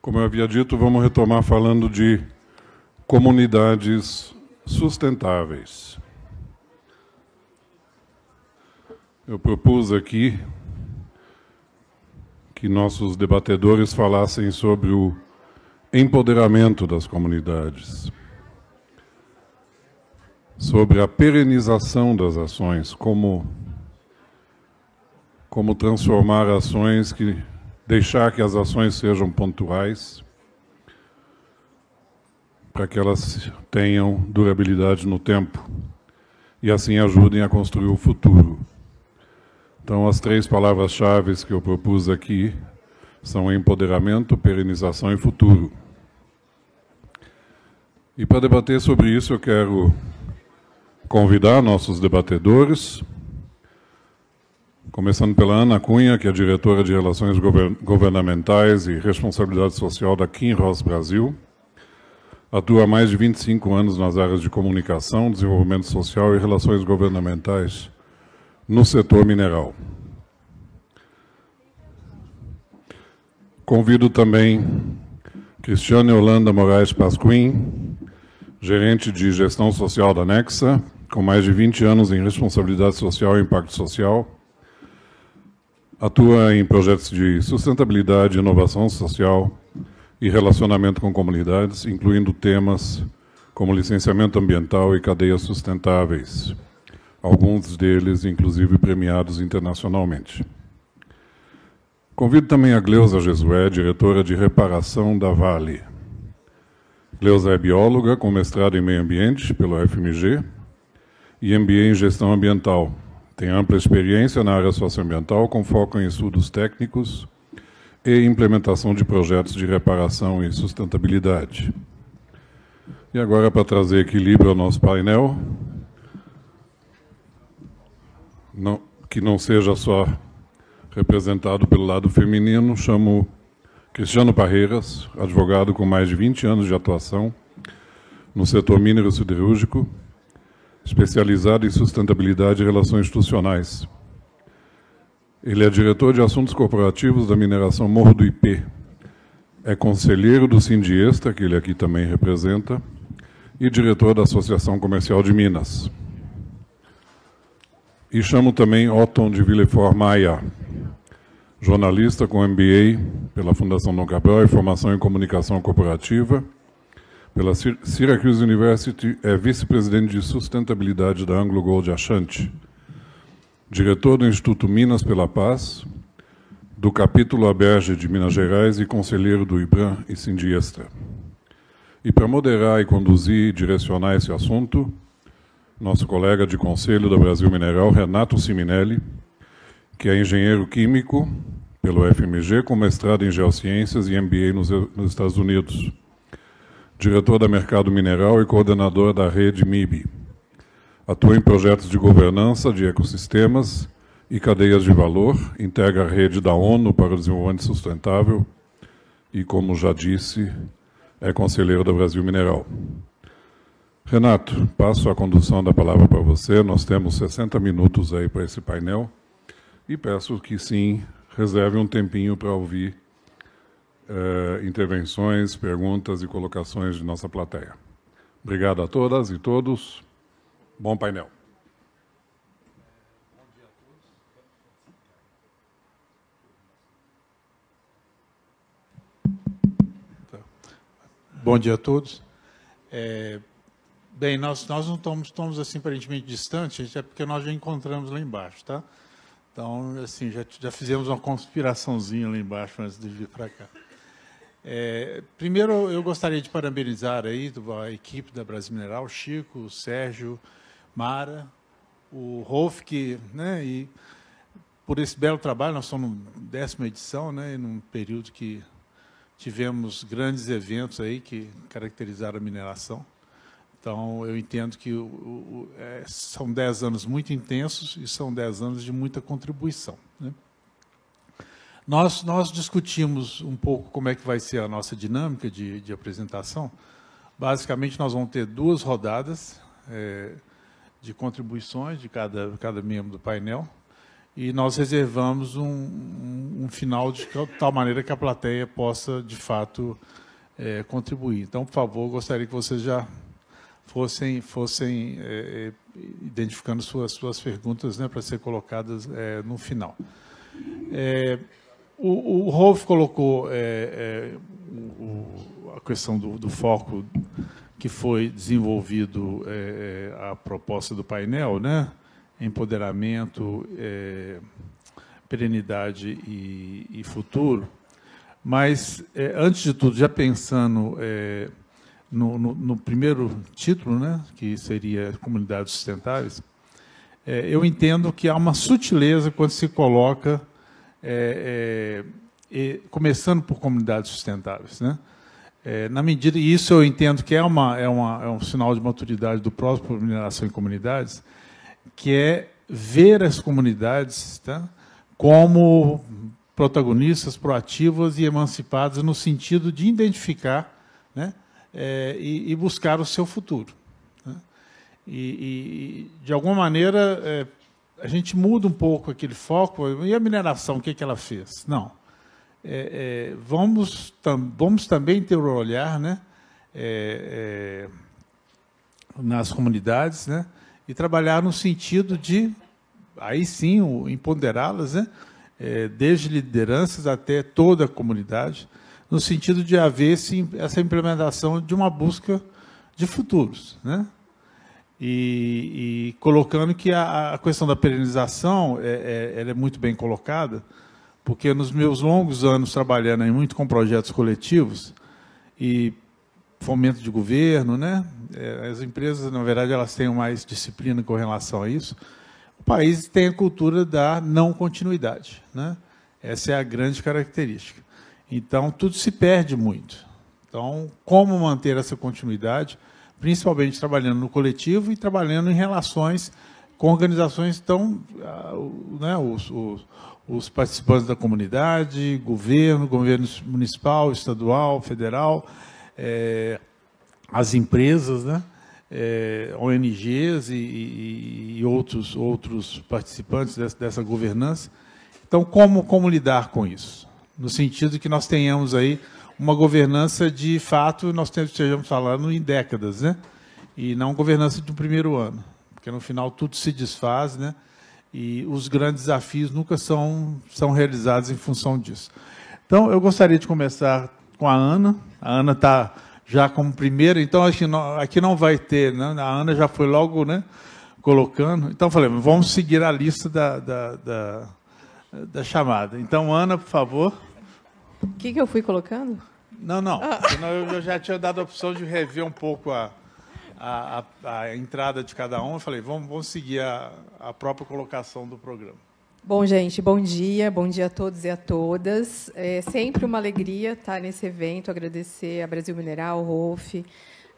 Como eu havia dito, vamos retomar falando de comunidades sustentáveis. Eu propus aqui que nossos debatedores falassem sobre o empoderamento das comunidades, sobre a perenização das ações, como transformar ações deixar que as ações sejam pontuais, para que elas tenham durabilidade no tempo e assim ajudem a construir o futuro. Então, as 3 palavras-chave que eu propus aqui são empoderamento, perenização e futuro. E para debater sobre isso, eu quero convidar nossos debatedores, começando pela Ana Cunha, que é diretora de Relações Governamentais e Responsabilidade Social da Kinross Brasil. Atua há mais de 25 anos nas áreas de comunicação, desenvolvimento social e relações governamentais no setor mineral. Convido também Cristiane Holanda Moraes Pasquim, gerente de gestão social da Nexa, com mais de 20 anos em responsabilidade social e impacto social. Atua em projetos de sustentabilidade, inovação social e relacionamento com comunidades, incluindo temas como licenciamento ambiental e cadeias sustentáveis, alguns deles, inclusive, premiados internacionalmente. Convido também a Gleusa Jesué, diretora de reparação da Vale. Gleusa é bióloga, com mestrado em meio ambiente pelo FMG e MBA em gestão ambiental. Tem ampla experiência na área socioambiental, com foco em estudos técnicos e implementação de projetos de reparação e sustentabilidade. E agora, para trazer equilíbrio ao nosso painel, que não seja só representado pelo lado feminino, chamo Cristiano Parreiras, advogado com mais de 20 anos de atuação no setor minero-siderúrgico, especializado em sustentabilidade e relações institucionais. Ele é diretor de assuntos corporativos da mineração Morro do Ipê. É conselheiro do Sindiesta, que ele aqui também representa, e diretor da Associação Comercial de Minas. E chamo também Otton de Villefort Maia, jornalista com MBA pela Fundação Dom Cabral e formação em comunicação corporativa. Pela Syracuse University, é vice-presidente de sustentabilidade da Anglo Gold Ashanti, diretor do Instituto Minas pela Paz, do capítulo Aberge de Minas Gerais e conselheiro do IBRAM e Sindiesta. E para moderar e conduzir e direcionar esse assunto, nosso colega de conselho da Brasil Mineral, Renato Siminelli, que é engenheiro químico pelo FMG, com mestrado em geociências e MBA nos Estados Unidos, diretor da Mercado Mineral e coordenador da rede MIB. Atua em projetos de governança de ecossistemas e cadeias de valor, integra a rede da ONU para o Desenvolvimento Sustentável e, como já disse, é conselheiro da Brasil Mineral. Renato, passo a condução da palavra para você. Nós temos 60 minutos aí para esse painel e peço que, sim, reserve um tempinho para ouvir intervenções, perguntas e colocações de nossa plateia. Obrigado a todas e todos. Bom painel. Bom dia a todos. Bem, nós não estamos assim aparentemente distantes, é porque nós já encontramos lá embaixo, tá? Então, assim, já fizemos uma conspiraçãozinha lá embaixo antes de vir para cá. Primeiro, eu gostaria de parabenizar aí a equipe da Brasil Mineral, Chico, o Sérgio, Mara, o Rolf, né, e por esse belo trabalho. Nós estamos na 10ª edição, né, num período que tivemos grandes eventos aí que caracterizaram a mineração. Então, eu entendo que são 10 anos muito intensos e são 10 anos de muita contribuição, né? Nós discutimos um pouco como é que vai ser a nossa dinâmica de apresentação. Basicamente, nós vamos ter 2 rodadas de contribuições de cada membro do painel. e nós reservamos um final de tal maneira que a plateia possa, de fato, contribuir. Então, por favor, gostaria que vocês já fossem identificando suas perguntas, né, para ser colocadas no final. O Rolf colocou a questão do foco que foi desenvolvido a proposta do painel, né? Empoderamento, perenidade e futuro. Mas, antes de tudo, já pensando no primeiro título, né, que seria Comunidades Sustentáveis, eu entendo que há uma sutileza quando se coloca, começando por comunidades sustentáveis, né? Na medida, e isso eu entendo que é um sinal de maturidade do próprio Mineração em Comunidades, que é ver as comunidades, tá, como protagonistas, proativas e emancipadas no sentido de identificar, né, e buscar o seu futuro, né? De alguma maneira, a gente muda um pouco aquele foco. E a mineração, o que ela fez? Não. Vamos também ter o olhar, né, nas comunidades, né, e trabalhar no sentido de, aí sim, empoderá-las, né, desde lideranças até toda a comunidade, no sentido de haver essa implementação de uma busca de futuros, né? E colocando que a questão da perenização ela é muito bem colocada, porque nos meus longos anos trabalhando muito com projetos coletivos e fomento de governo, né? As empresas, na verdade, elas têm mais disciplina com relação a isso. O país tem a cultura da não continuidade, né? Essa é a grande característica. Então, tudo se perde muito. Então, como manter essa continuidade, principalmente trabalhando no coletivo e trabalhando em relações com organizações tão, né, os participantes da comunidade, governo municipal, estadual, federal, as empresas, né, ONGs e outros participantes dessa governança. Então, como lidar com isso? No sentido que nós tenhamos aí uma governança de fato, nós estejamos falando em décadas, né? E não governança de um primeiro ano, porque no final tudo se desfaz, né? E os grandes desafios nunca são realizados em função disso. Então, eu gostaria de começar com a Ana. A Ana está já como primeira, então aqui não vai ter, né? A Ana já foi logo, né, colocando. Então, falei, vamos seguir a lista da chamada. Então, Ana, por favor. O que eu fui colocando? Não. Senão eu já tinha dado a opção de rever um pouco a entrada de cada um. Eu falei, vamos seguir a própria colocação do programa. Bom, gente, bom dia a todos e a todas. É sempre uma alegria estar nesse evento, agradecer a Brasil Mineral, o Rolf,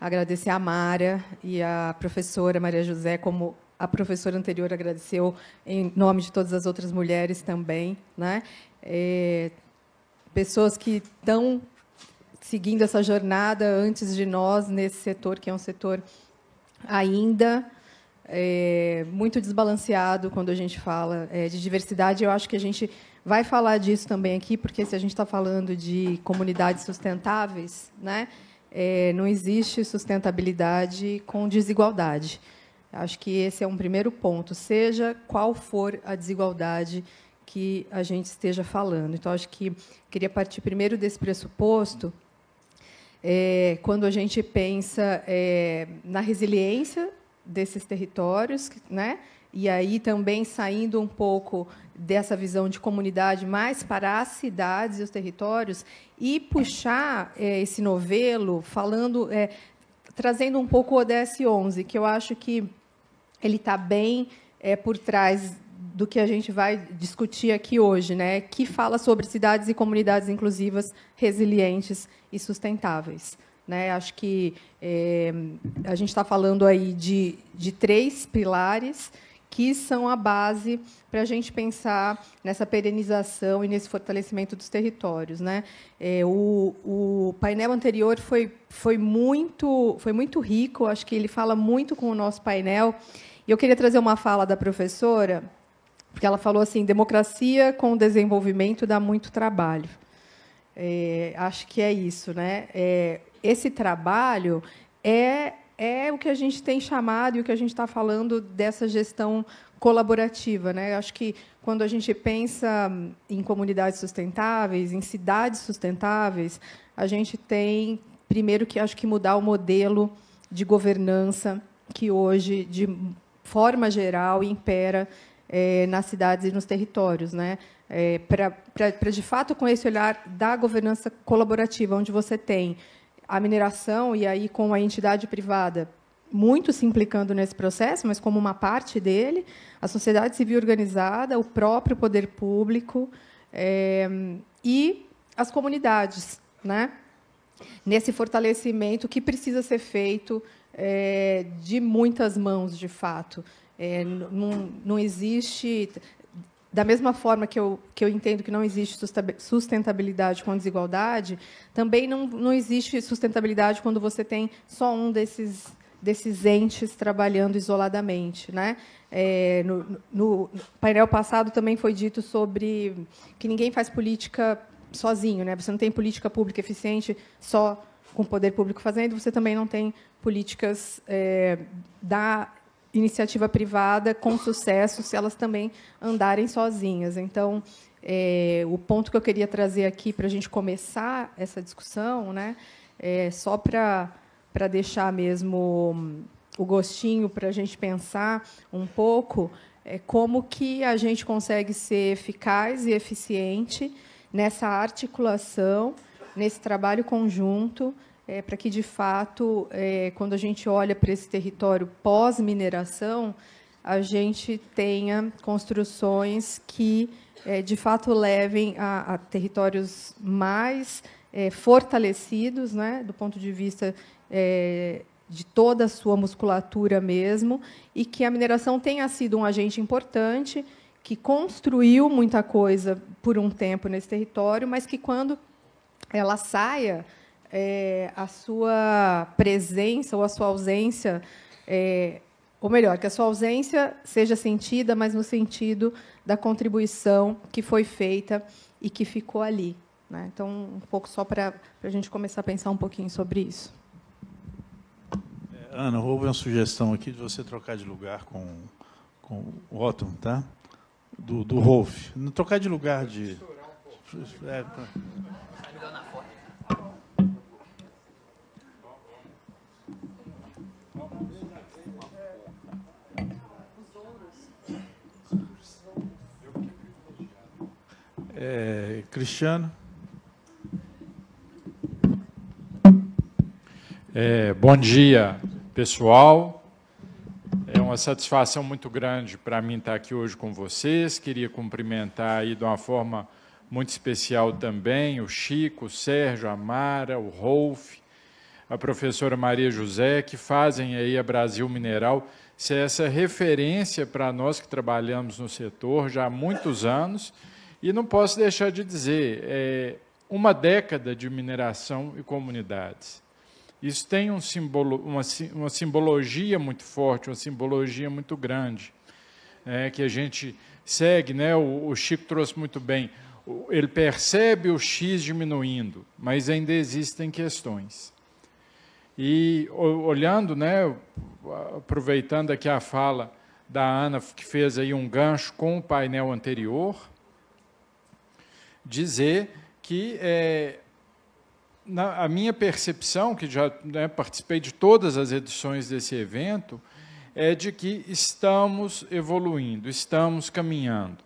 agradecer a Mara e a professora Maria José, como a professora anterior agradeceu em nome de todas as outras mulheres também, né? Pessoas que estão seguindo essa jornada antes de nós nesse setor, que é um setor ainda muito desbalanceado quando a gente fala de diversidade. Eu acho que a gente vai falar disso também aqui, porque se a gente está falando de comunidades sustentáveis, né, não existe sustentabilidade com desigualdade. Acho que esse é um primeiro ponto, seja qual for a desigualdade que a gente esteja falando. Então, acho que queria partir primeiro desse pressuposto, quando a gente pensa na resiliência desses territórios, né? E aí também saindo um pouco dessa visão de comunidade mais para as cidades e os territórios, e puxar esse novelo, falando, trazendo um pouco o ODS 11, que eu acho que ele está bem por trás do que a gente vai discutir aqui hoje, né? Que fala sobre cidades e comunidades inclusivas, resilientes e sustentáveis, né? Acho que a gente está falando aí de 3 pilares que são a base para a gente pensar nessa perenização e nesse fortalecimento dos territórios, né? O painel anterior foi muito rico, acho que ele fala muito com o nosso painel. E eu queria trazer uma fala da professora, porque ela falou assim, democracia com desenvolvimento dá muito trabalho. Acho que é isso, né? Esse trabalho é o que a gente tem chamado e o que a gente está falando dessa gestão colaborativa, né? Acho que quando a gente pensa em comunidades sustentáveis, em cidades sustentáveis, a gente tem primeiro que acho que mudar o modelo de governança que hoje, de forma geral, impera nas cidades e nos territórios, né? Para de fato com esse olhar da governança colaborativa, onde você tem a mineração e aí com a entidade privada muito se implicando nesse processo, mas como uma parte dele, a sociedade civil organizada, o próprio poder público e as comunidades, né? Nesse fortalecimento que precisa ser feito de muitas mãos, de fato. Não existe, da mesma forma que eu entendo que não existe sustentabilidade com desigualdade, também não existe sustentabilidade quando você tem só um desses entes trabalhando isoladamente, né? No painel passado também foi dito sobre que ninguém faz política sozinho, né? Você não tem política pública eficiente só com o poder público fazendo, você também não tem políticas da iniciativa privada com sucesso se elas também andarem sozinhas. Então, o ponto que eu queria trazer aqui para a gente começar essa discussão, né, só para deixar mesmo o gostinho para a gente pensar um pouco como que a gente consegue ser eficaz e eficiente nessa articulação, nesse trabalho conjunto, para que, de fato, quando a gente olha para esse território pós-mineração, a gente tenha construções que, de fato, levem a territórios mais fortalecidos, né, do ponto de vista de toda a sua musculatura mesmo, e que a mineração tenha sido um agente importante, que construiu muita coisa por um tempo nesse território, mas que, quando ela saia, a sua presença ou a sua ausência, ou melhor, que a sua ausência seja sentida, mas no sentido da contribuição que foi feita e que ficou ali, né? Então, um pouco só para a gente começar a pensar um pouquinho sobre isso. Ana, houve uma sugestão aqui de você trocar de lugar com o Otton, tá? Do Rolf. Não trocar de lugar de... Cristiano. Bom dia, pessoal. É uma satisfação muito grande para mim estar aqui hoje com vocês. Queria cumprimentar aí de uma forma muito especial também o Chico, o Sérgio, a Mara, o Rolf, a professora Maria José, que fazem aí a Brasil Mineral ser essa referência para nós que trabalhamos no setor já há muitos anos. E não posso deixar de dizer, uma década de mineração e comunidades. Isso tem uma simbologia muito forte, uma simbologia muito grande, que a gente segue, né? O Chico trouxe muito bem. Ele percebe o X diminuindo, mas ainda existem questões. E olhando, né, aproveitando aqui a fala da Ana, que fez aí um gancho com o painel anterior, dizer que a minha percepção, que já participei de todas as edições desse evento, é de que estamos evoluindo, estamos caminhando.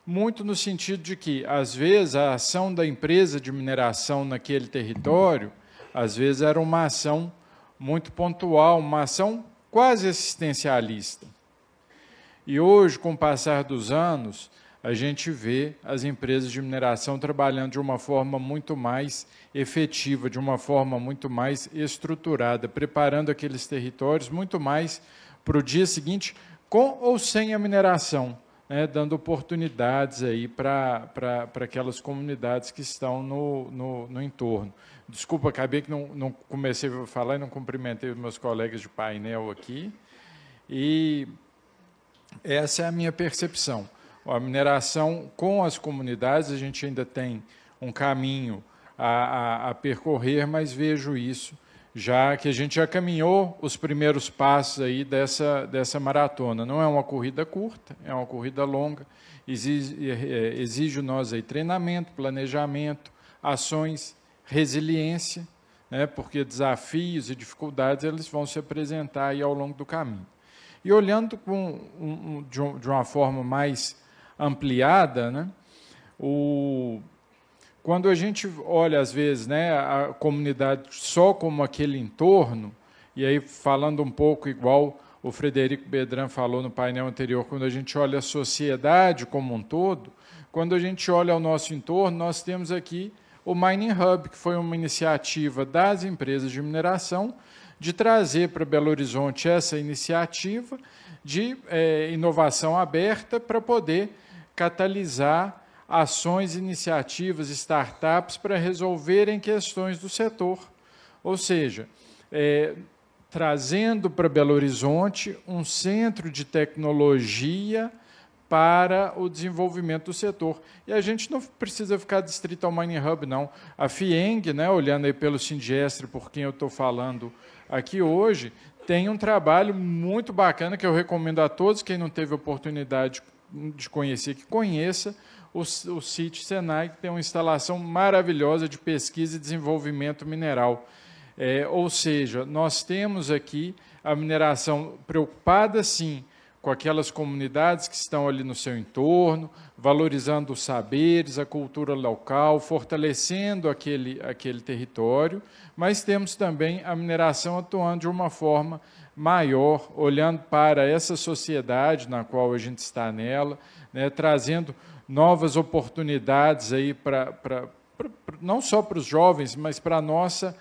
Muito no sentido de que, às vezes, a ação da empresa de mineração naquele território, às vezes, era uma ação muito pontual, uma ação quase assistencialista. E hoje, com o passar dos anos, a gente vê as empresas de mineração trabalhando de uma forma muito mais efetiva, de uma forma muito mais estruturada, preparando aqueles territórios muito mais para o dia seguinte, com ou sem a mineração, né, dando oportunidades aí para aquelas comunidades que estão no entorno. Desculpa, acabei que não comecei a falar e não cumprimentei os meus colegas de painel aqui. E essa é a minha percepção. a mineração com as comunidades, a gente ainda tem um caminho a percorrer, mas vejo isso, já que a gente já caminhou os primeiros passos aí dessa maratona. Não é uma corrida curta, é uma corrida longa, exige nós aí treinamento, planejamento, ações, resiliência, né, porque desafios e dificuldades eles vão se apresentar aí ao longo do caminho. E olhando de uma forma mais ampliada, né, quando a gente olha, às vezes, né, a comunidade só como aquele entorno, e aí falando um pouco igual o Frederico Bedran falou no painel anterior, quando a gente olha a sociedade como um todo, quando a gente olha ao nosso entorno, nós temos aqui o Mining Hub, que foi uma iniciativa das empresas de mineração de trazer para Belo Horizonte essa iniciativa de inovação aberta para poder catalisar ações, iniciativas, startups para resolverem questões do setor. Ou seja, trazendo para Belo Horizonte um centro de tecnologia para o desenvolvimento do setor. E a gente não precisa ficar distrito ao Mining Hub, não. A FIENG, né, olhando aí pelo Sindiestre, por quem eu estou falando aqui hoje, tem um trabalho muito bacana que eu recomendo a todos, quem não teve oportunidade de conhecer, que conheça o CIT Senai, que tem uma instalação maravilhosa de pesquisa e desenvolvimento mineral. Ou seja, nós temos aqui a mineração preocupada, sim, com aquelas comunidades que estão ali no seu entorno, valorizando os saberes, a cultura local, fortalecendo aquele território, mas temos também a mineração atuando de uma forma maior, olhando para essa sociedade na qual a gente está nela, né, trazendo novas oportunidades aí não só para os jovens, mas para a nossa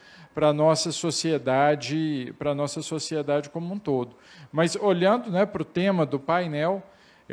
sociedade como um todo. Mas olhando, né, para o tema do painel,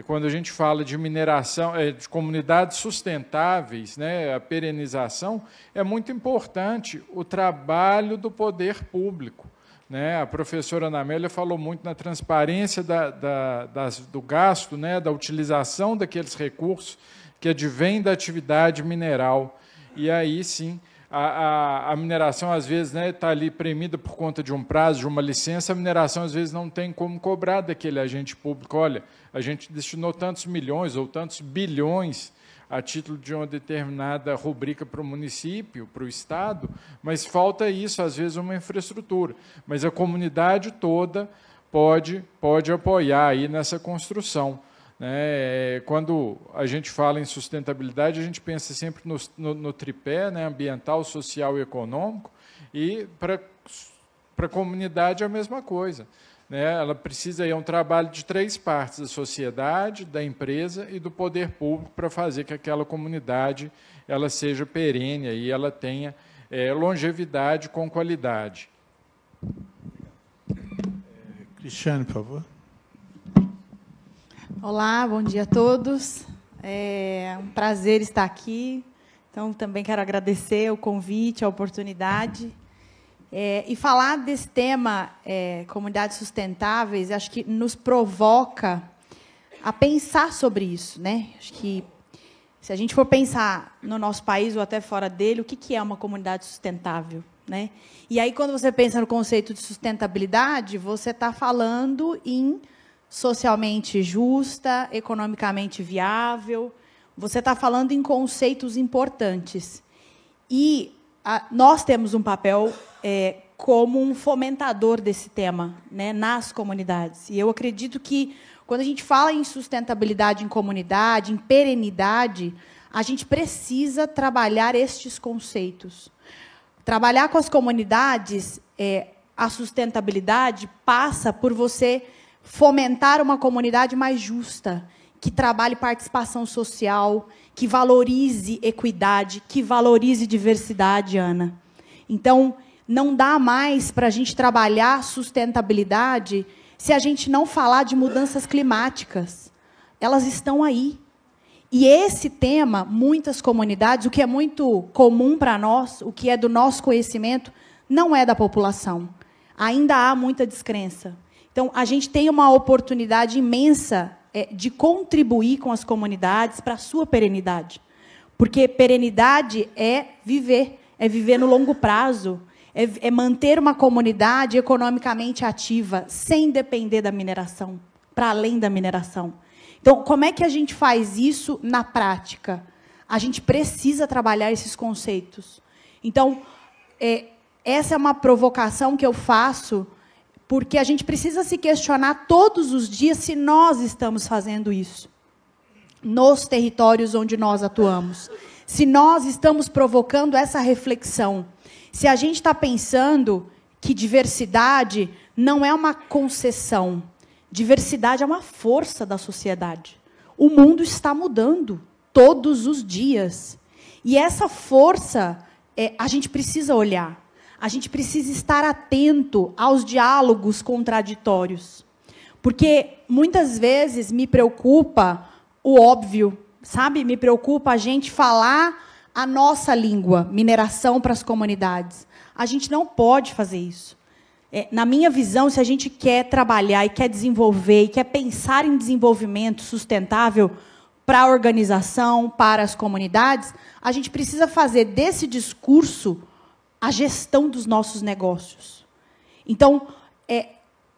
quando a gente fala de mineração, de comunidades sustentáveis, né, a perenização, é muito importante o trabalho do poder público, né? A professora Ana Amélia falou muito na transparência do gasto, né, da utilização daqueles recursos que advêm da atividade mineral. E aí, sim, a mineração, às vezes, né, está ali premida por conta de um prazo, de uma licença, a mineração, às vezes, não tem como cobrar daquele agente público. Olha, a gente destinou tantos milhões ou tantos bilhões a título de uma determinada rubrica para o município, para o Estado, mas falta isso, às vezes, uma infraestrutura. Mas a comunidade toda pode apoiar aí nessa construção. Quando a gente fala em sustentabilidade, a gente pensa sempre no tripé, né, ambiental, social e econômico, e para a comunidade é a mesma coisa. Né? Ela precisa ir a um trabalho de 3 partes, da sociedade, da empresa e do poder público, para fazer que aquela comunidade ela seja perene e ela tenha longevidade com qualidade. Cristiane, por favor. Olá, bom dia a todos. É um prazer estar aqui. Então, também quero agradecer o convite, a oportunidade. E falar desse tema, comunidades sustentáveis, acho que nos provoca a pensar sobre isso, né? Acho que, se a gente for pensar no nosso país ou até fora dele, o que é uma comunidade sustentável, né? E aí, quando você pensa no conceito de sustentabilidade, você está falando em socialmente justa, economicamente viável, você está falando em conceitos importantes. E nós temos um papel como um fomentador desse tema, né, nas comunidades. E eu acredito que, quando a gente fala em sustentabilidade em comunidade, em perenidade, a gente precisa trabalhar estes conceitos. Trabalhar com as comunidades, a sustentabilidade passa por você fomentar uma comunidade mais justa, que trabalhe participação social, que valorize equidade, que valorize diversidade, Ana. Então, não dá mais para a gente trabalhar sustentabilidade se a gente não falar de mudanças climáticas. Elas estão aí. E esse tema, muitas comunidades, o que é muito comum para nós, o que é do nosso conhecimento, não é da população. Ainda há muita descrença. Então, a gente tem uma oportunidade imensa de contribuir com as comunidades para a sua perenidade. Porque perenidade é viver no longo prazo, é manter uma comunidade economicamente ativa, sem depender da mineração, para além da mineração. Então, como é que a gente faz isso na prática? A gente precisa trabalhar esses conceitos. Então, essa é uma provocação que eu faço, porque a gente precisa se questionar todos os dias se nós estamos fazendo isso nos territórios onde nós atuamos. Se nós estamos provocando essa reflexão. Se a gente está pensando que diversidade não é uma concessão, diversidade é uma força da sociedade. O mundo está mudando todos os dias. E essa força, a gente precisa olhar. A gente precisa estar atento aos diálogos contraditórios. Porque, muitas vezes, me preocupa o óbvio, sabe? Me preocupa a gente falar a nossa língua, mineração para as comunidades. A gente não pode fazer isso. Na minha visão, se a gente quer trabalhar e quer desenvolver, e quer pensar em desenvolvimento sustentável para a organização, para as comunidades, a gente precisa fazer desse discurso a gestão dos nossos negócios. Então,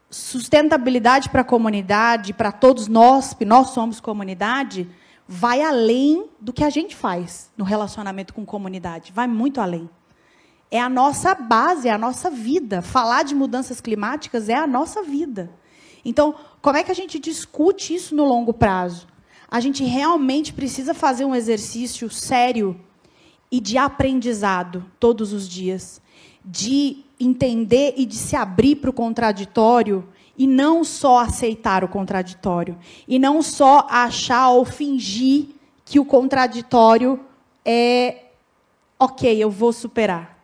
sustentabilidade para a comunidade, para todos nós, que nós somos comunidade, vai além do que a gente faz no relacionamento com comunidade. Vai muito além. É a nossa base, é a nossa vida. Falar de mudanças climáticas é a nossa vida. Então, como é que a gente discute isso no longo prazo? A gente realmente precisa fazer um exercício sério e de aprendizado todos os dias, de entender e de se abrir para o contraditório e não só aceitar o contraditório, e não só achar ou fingir que o contraditório é ok, eu vou superar.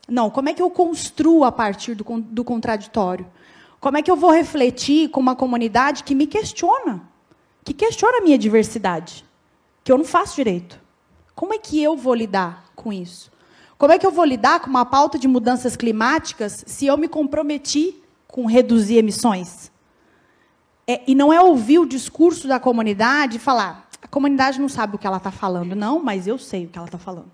Não, como é que eu construo a partir do contraditório? Como é que eu vou refletir com uma comunidade que me questiona? Que questiona a minha diversidade? Que eu não faço direito. Como é que eu vou lidar com isso? Como é que eu vou lidar com uma pauta de mudanças climáticas se eu me comprometi com reduzir emissões? E não é ouvir o discurso da comunidade e falar, a comunidade não sabe o que ela está falando. Não, mas eu sei o que ela está falando.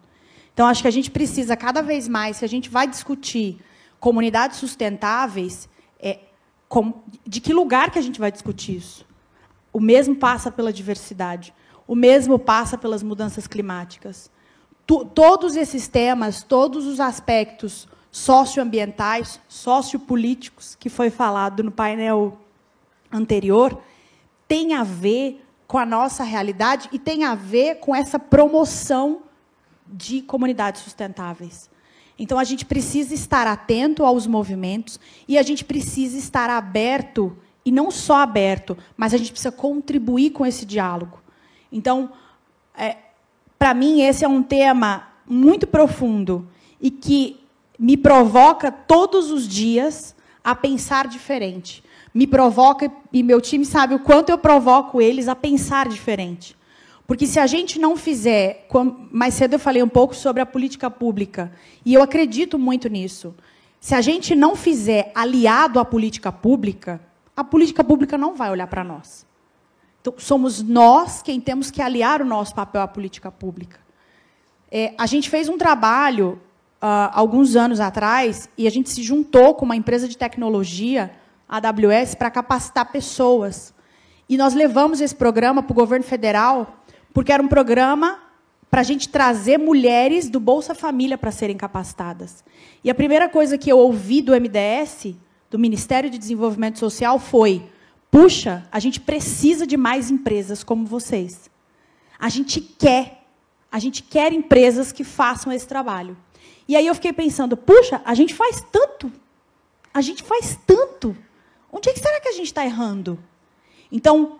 Então, acho que a gente precisa, cada vez mais, se a gente vai discutir comunidades sustentáveis, de que lugar que a gente vai discutir isso? O mesmo passa pela diversidade. O mesmo passa pelas mudanças climáticas. Todos esses temas, todos os aspectos socioambientais, sociopolíticos, que foi falado no painel anterior, têm a ver com a nossa realidade e tem a ver com essa promoção de comunidades sustentáveis. Então, a gente precisa estar atento aos movimentos e a gente precisa estar aberto, e não só aberto, mas a gente precisa contribuir com esse diálogo. Então, para mim, esse é um tema muito profundo e que me provoca todos os dias a pensar diferente. Me provoca, e meu time sabe o quanto eu provoco eles a pensar diferente. Porque se a gente não fizer... Mais cedo eu falei um pouco sobre a política pública, e eu acredito muito nisso. Se a gente não fizer aliado à política pública, a política pública não vai olhar para nós. Então, somos nós quem temos que aliar o nosso papel à política pública. A gente fez um trabalho, alguns anos atrás, e a gente se juntou com uma empresa de tecnologia, a AWS, para capacitar pessoas. E nós levamos esse programa para o governo federal, porque era um programa para a gente trazer mulheres do Bolsa Família para serem capacitadas. E a primeira coisa que eu ouvi do MDS, do Ministério de Desenvolvimento Social, foi: puxa, a gente precisa de mais empresas como vocês. A gente quer empresas que façam esse trabalho. E aí eu fiquei pensando, puxa, a gente faz tanto. Onde é que será que a gente está errando? Então,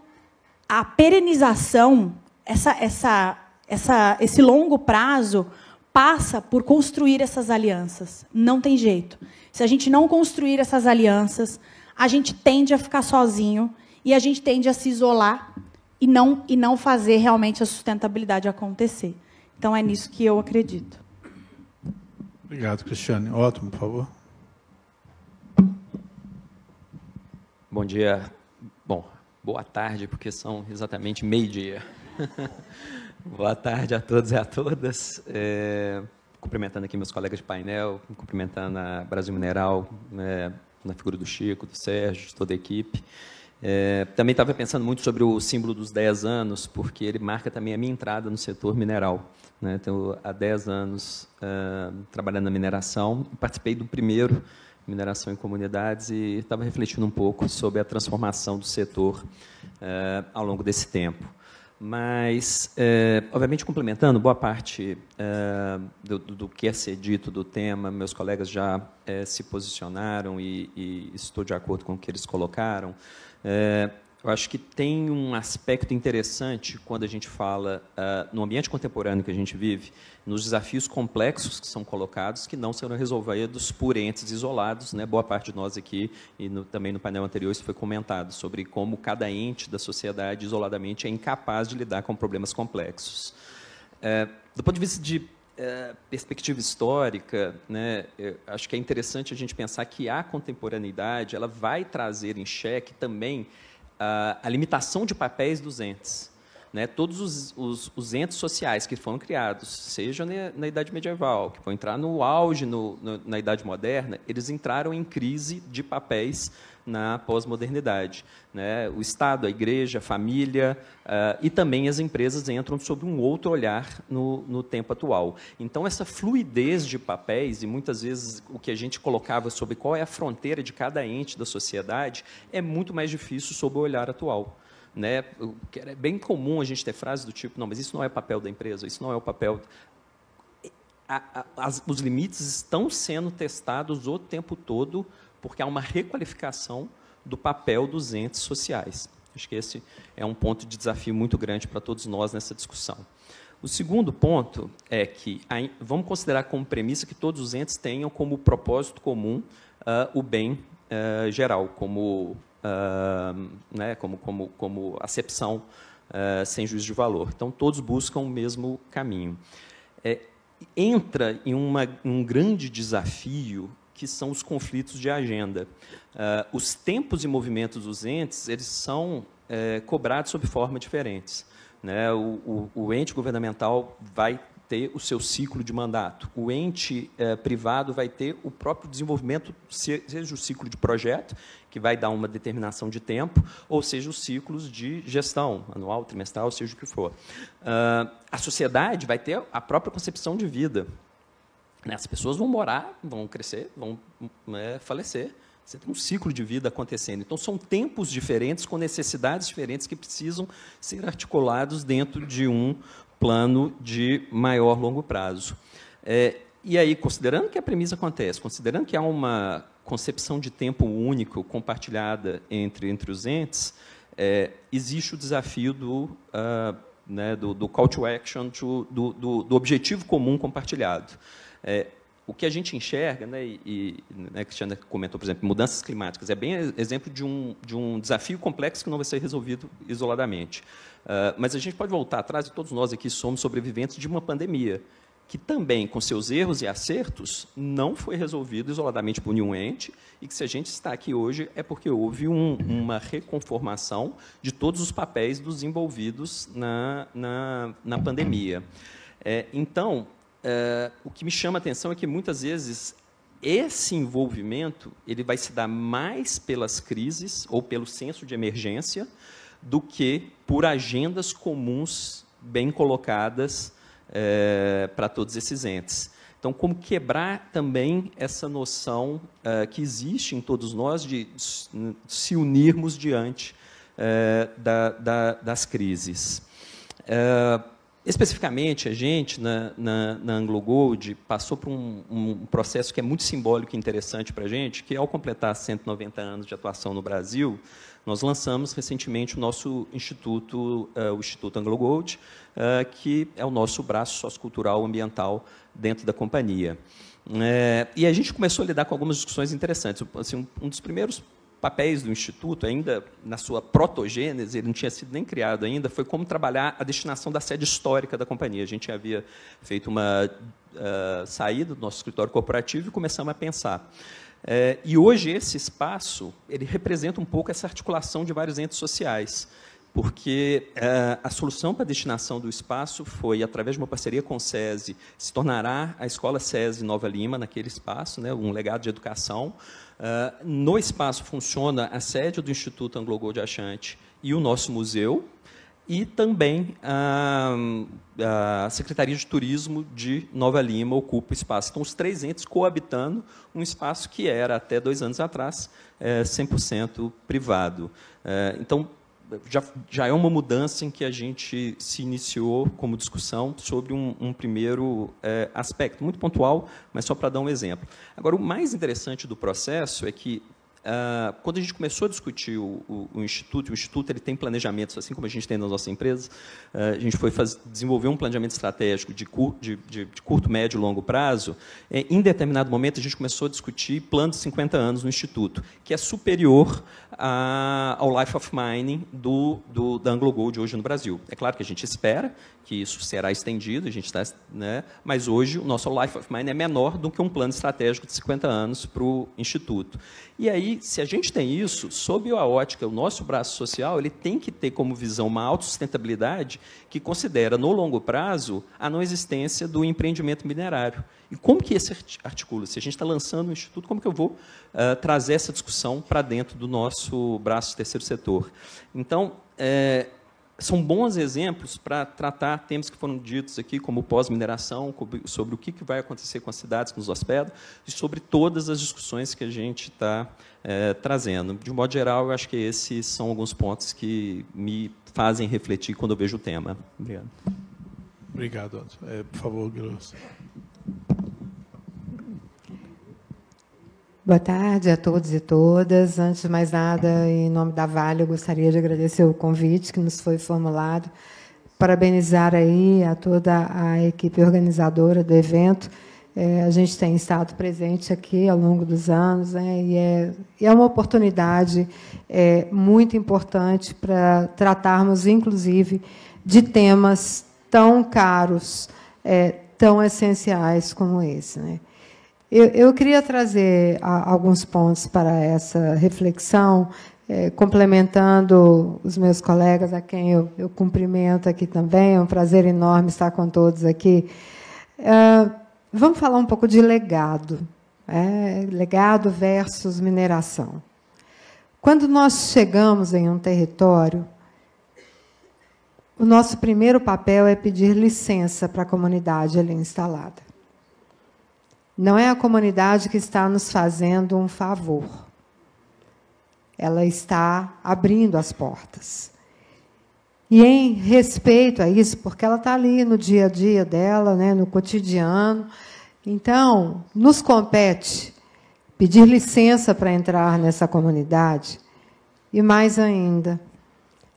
a perenização, esse longo prazo, passa por construir essas alianças. Não tem jeito. Se a gente não construir essas alianças, a gente tende a ficar sozinho e a gente tende a se isolar e não fazer realmente a sustentabilidade acontecer. Então, é nisso que eu acredito. Obrigado, Cristiane. Ótimo, por favor. Bom dia. Bom, boa tarde, porque são exatamente meio-dia. Boa tarde a todos e a todas. Cumprimentando aqui meus colegas de painel, cumprimentando a Brasil Mineral, na figura do Chico, do Sérgio, de toda a equipe. Também estava pensando muito sobre o símbolo dos 10 anos, porque ele marca também a minha entrada no setor mineral. Né? Então, há 10 anos trabalhando na mineração, participei do primeiro Mineração em Comunidades e estava refletindo um pouco sobre a transformação do setor ao longo desse tempo. Mas, obviamente, complementando boa parte do que é ser dito do tema, meus colegas já se posicionaram e estou de acordo com o que eles colocaram. Eu acho que tem um aspecto interessante quando a gente fala no ambiente contemporâneo que a gente vive, nos desafios complexos que são colocados, que não serão resolvidos por entes isolados, né? Boa parte de nós aqui, e também no painel anterior isso foi comentado, sobre como cada ente da sociedade, isoladamente, é incapaz de lidar com problemas complexos. Do ponto de vista de perspectiva histórica, né, acho que é interessante a gente pensar que a contemporaneidade ela vai trazer em xeque também a limitação de papéis dos entes. Né? Todos os entes sociais que foram criados, seja na Idade Medieval, que vão entrar no auge na Idade Moderna, eles entraram em crise de papéis na pós-modernidade. Né? O Estado, a Igreja, a família e também as empresas entram sob um outro olhar no tempo atual. Então, essa fluidez de papéis, e muitas vezes o que a gente colocava sobre qual é a fronteira de cada ente da sociedade, é muito mais difícil sob o olhar atual. Né? É bem comum a gente ter frases do tipo, não, mas isso não é o papel da empresa, isso não é o papel... Os limites estão sendo testados o tempo todo, porque há uma requalificação do papel dos entes sociais. Acho que esse é um ponto de desafio muito grande para todos nós nessa discussão. O segundo ponto é que vamos considerar como premissa que todos os entes tenham como propósito comum o bem geral, como acepção sem juízo de valor. Então, todos buscam o mesmo caminho. Entra em um grande desafio, que são os conflitos de agenda. Os tempos e movimentos dos entes eles são cobrados sob formas diferentes. Né? O ente governamental vai ter o seu ciclo de mandato. O ente privado vai ter o próprio desenvolvimento, seja o ciclo de projeto, que vai dar uma determinação de tempo, ou seja, os ciclos de gestão, anual, trimestral, seja o que for. A sociedade vai ter a própria concepção de vida. As pessoas vão morar, vão crescer, vão falecer. Você tem um ciclo de vida acontecendo. Então, são tempos diferentes, com necessidades diferentes, que precisam ser articulados dentro de um plano de maior longo prazo. E aí, considerando que a premissa acontece, considerando que há uma concepção de tempo único compartilhada entre os entes, existe o desafio do call to action, do objetivo comum compartilhado. O que a gente enxerga, e a Cristiana comentou, por exemplo, mudanças climáticas, é bem exemplo de um desafio complexo que não vai ser resolvido isoladamente. Mas a gente pode voltar atrás, e todos nós aqui somos sobreviventes de uma pandemia, que também, com seus erros e acertos, não foi resolvido isoladamente por nenhum ente, e que, se a gente está aqui hoje, é porque houve uma reconformação de todos os papéis dos envolvidos na pandemia. Então, o que me chama a atenção é que, muitas vezes, esse envolvimento ele vai se dar mais pelas crises ou pelo senso de emergência do que por agendas comuns bem colocadas para todos esses entes. Então, como quebrar também essa noção que existe em todos nós de se unirmos diante das crises. Especificamente, a gente, na Anglo Gold, passou por um processo que é muito simbólico e interessante para a gente, que, ao completar 190 anos de atuação no Brasil, nós lançamos recentemente o nosso instituto, o Instituto Anglo Gold, que é o nosso braço sociocultural ambiental dentro da companhia. E a gente começou a lidar com algumas discussões interessantes. Assim, um dos primeiros papéis do Instituto, ainda na sua protogênese, ele não tinha sido nem criado ainda, foi como trabalhar a destinação da sede histórica da companhia. A gente havia feito uma saída do nosso escritório corporativo e começamos a pensar. E hoje esse espaço ele representa um pouco essa articulação de vários entes sociais, porque a solução para a destinação do espaço foi, através de uma parceria com o SESI, se tornará a Escola SESI Nova Lima, naquele espaço, né, um legado de educação. No espaço funciona a sede do Instituto Anglo-Gol de Ashanti e o nosso museu, e também a Secretaria de Turismo de Nova Lima ocupa o espaço. Então, os 3 entes coabitando um espaço que era, até 2 anos atrás, 100% privado. Então, já é uma mudança em que a gente se iniciou como discussão sobre um primeiro aspecto, muito pontual, mas só para dar um exemplo. Agora, o mais interessante do processo é que, quando a gente começou a discutir o Instituto ele tem planejamentos, assim como a gente tem nas nossas empresas. A gente foi desenvolver um planejamento estratégico de curto, médio e longo prazo. Em determinado momento, a gente começou a discutir plano de 50 anos no Instituto, que é superior ao Life of Mining da AngloGold hoje no Brasil. É claro que a gente espera que isso será estendido, a gente está, né, mas hoje o nosso Life of Mine é menor do que um plano estratégico de 50 anos para o Instituto. E aí, se a gente tem isso, sob a ótica, o nosso braço social, ele tem que ter como visão uma autossustentabilidade que considera, no longo prazo, a não existência do empreendimento minerário. E como que esse articula? Se a gente está lançando um Instituto, como que eu vou trazer essa discussão para dentro do nosso braço terceiro setor? Então, são bons exemplos para tratar temas que foram ditos aqui, como pós-mineração, sobre o que vai acontecer com as cidades que nos hospedam, e sobre todas as discussões que a gente está trazendo. De um modo geral, eu acho que esses são alguns pontos que me fazem refletir quando eu vejo o tema. Obrigado. Obrigado, Otto. Por favor, Guilherme. Boa tarde a todos e todas. Antes de mais nada, em nome da Vale, eu gostaria de agradecer o convite que nos foi formulado, parabenizar aí a toda a equipe organizadora do evento. A gente tem estado presente aqui ao longo dos anos, né, e é uma oportunidade muito importante para tratarmos, inclusive, de temas tão caros, tão essenciais como esse, né? Eu queria trazer alguns pontos para essa reflexão, complementando os meus colegas, a quem eu cumprimento aqui também. É um prazer enorme estar com todos aqui. Vamos falar um pouco de legado, legado versus mineração. Quando nós chegamos em um território, o nosso primeiro papel é pedir licença para a comunidade ali instalada. Não é a comunidade que está nos fazendo um favor. Ela está abrindo as portas. E, em respeito a isso, porque ela está ali no dia a dia dela, né, no cotidiano, então, nos compete pedir licença para entrar nessa comunidade. E, mais ainda,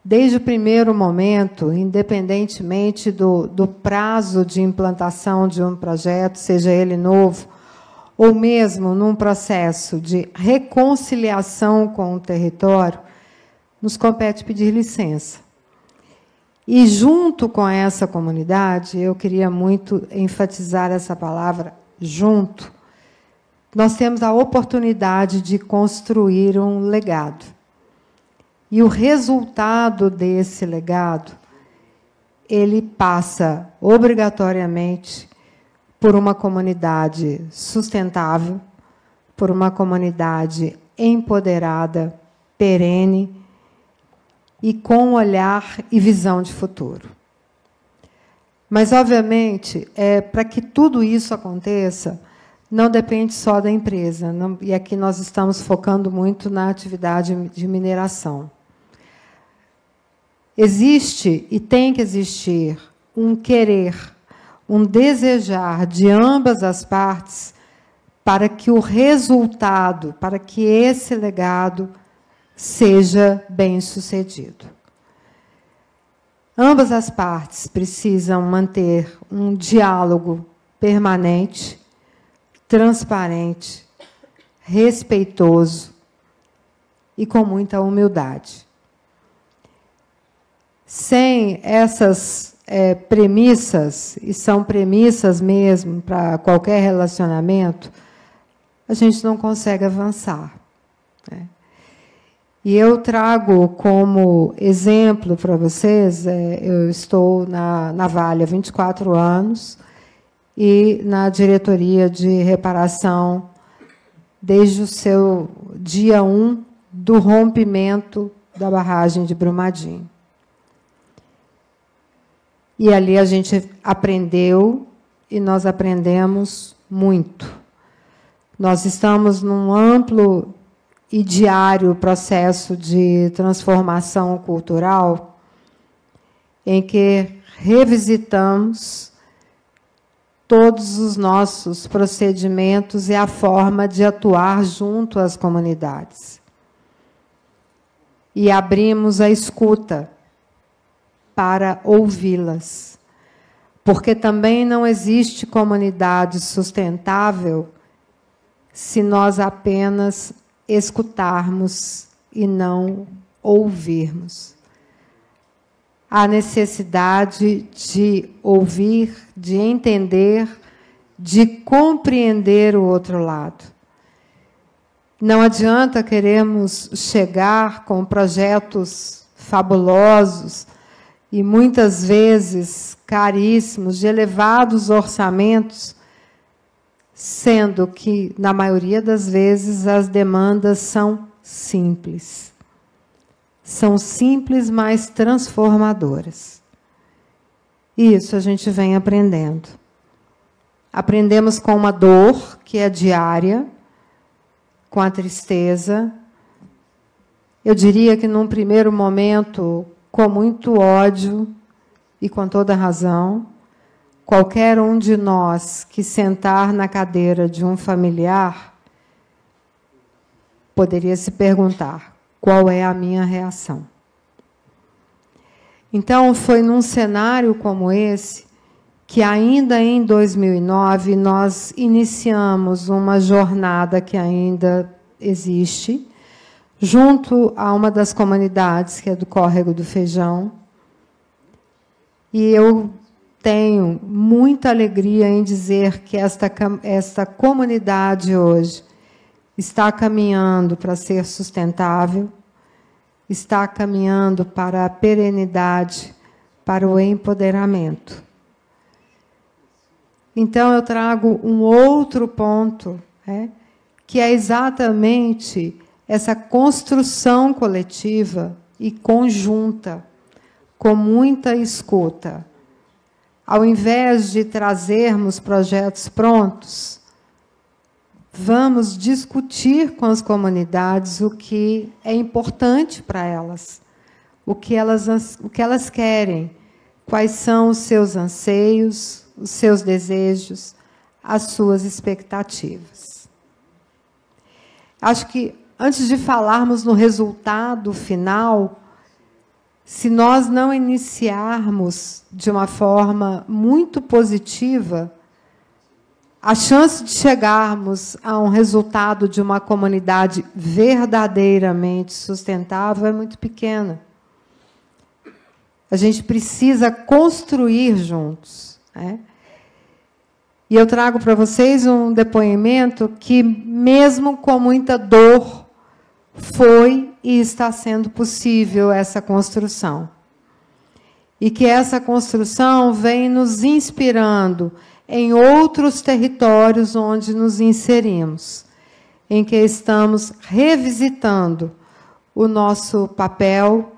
desde o primeiro momento, independentemente do prazo de implantação de um projeto, seja ele novo, ou mesmo num processo de reconciliação com o território, nos compete pedir licença. E, junto com essa comunidade, eu queria muito enfatizar essa palavra, junto, nós temos a oportunidade de construir um legado. E o resultado desse legado, ele passa obrigatoriamente por uma comunidade sustentável, por uma comunidade empoderada, perene e com olhar e visão de futuro. Mas, obviamente, para que tudo isso aconteça, não depende só da empresa. E aqui nós estamos focando muito na atividade de mineração. Existe e tem que existir um querer, um desejar de ambas as partes para que o resultado, para que esse legado seja bem-sucedido. Ambas as partes precisam manter um diálogo permanente, transparente, respeitoso e com muita humildade. Sem essas premissas, e são premissas mesmo para qualquer relacionamento, a gente não consegue avançar, né? E eu trago como exemplo para vocês, eu estou na Vale há 24 anos e na diretoria de reparação desde o seu dia 1 do rompimento da barragem de Brumadinho. E ali a gente aprendeu, e nós aprendemos muito. Nós estamos num amplo e diário processo de transformação cultural em que revisitamos todos os nossos procedimentos e a forma de atuar junto às comunidades. E abrimos a escuta para ouvi-las. Porque também não existe comunidade sustentável se nós apenas escutarmos e não ouvirmos. Há necessidade de ouvir, de entender, de compreender o outro lado. Não adianta querermos chegar com projetos fabulosos e, muitas vezes, caríssimos, de elevados orçamentos, sendo que, na maioria das vezes, as demandas são simples. São simples, mas transformadoras. E isso a gente vem aprendendo. Aprendemos com uma dor, que é diária, com a tristeza. Eu diria que, num primeiro momento, com muito ódio, e com toda razão, qualquer um de nós que sentar na cadeira de um familiar poderia se perguntar: qual é a minha reação? Então, foi num cenário como esse que, ainda em 2009, nós iniciamos uma jornada que ainda existe, junto a uma das comunidades, que é do Córrego do Feijão. E eu tenho muita alegria em dizer que esta comunidade hoje está caminhando para ser sustentável, está caminhando para a perenidade, para o empoderamento. Então, eu trago um outro ponto, que é exatamente essa construção coletiva e conjunta, com muita escuta. Ao invés de trazermos projetos prontos, vamos discutir com as comunidades o que é importante para elas, o que elas querem, quais são os seus anseios, os seus desejos, as suas expectativas. Acho que, antes de falarmos no resultado final, se nós não iniciarmos de uma forma muito positiva, a chance de chegarmos a um resultado de uma comunidade verdadeiramente sustentável é muito pequena. A gente precisa construir juntos, E eu trago para vocês um depoimento que, mesmo com muita dor, foi e está sendo possível essa construção. E que essa construção vem nos inspirando em outros territórios onde nos inserimos, em que estamos revisitando o nosso papel,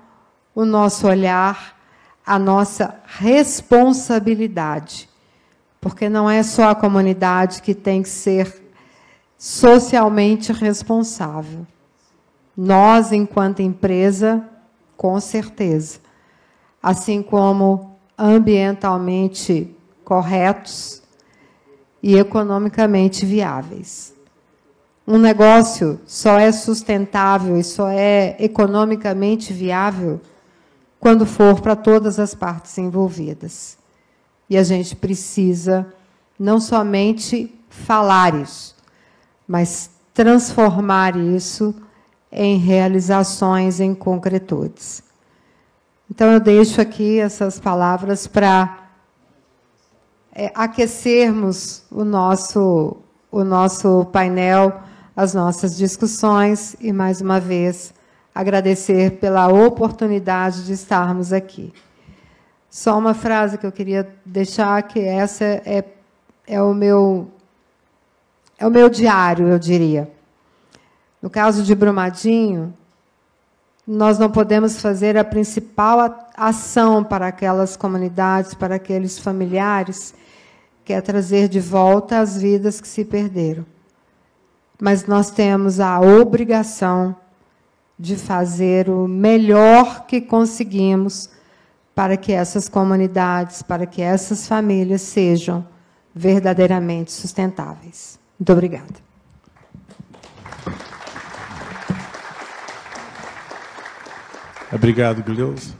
o nosso olhar, a nossa responsabilidade. Porque não é só a comunidade que tem que ser socialmente responsável. Nós, enquanto empresa, com certeza. Assim como ambientalmente corretos e economicamente viáveis. Um negócio só é sustentável e só é economicamente viável quando for para todas as partes envolvidas. E a gente precisa não somente falar isso, mas transformar isso em realizações, em concretudes. Então, eu deixo aqui essas palavras para aquecermos o nosso o nosso painel, as nossas discussões e, mais uma vez, agradecer pela oportunidade de estarmos aqui. Só uma frase que eu queria deixar, que essa é o meu diário, eu diria. No caso de Brumadinho, nós não podemos fazer a principal ação para aquelas comunidades, para aqueles familiares, que é trazer de volta as vidas que se perderam. Mas nós temos a obrigação de fazer o melhor que conseguimos para que essas comunidades, para que essas famílias sejam verdadeiramente sustentáveis. Muito obrigada. Obrigado, Gleusa.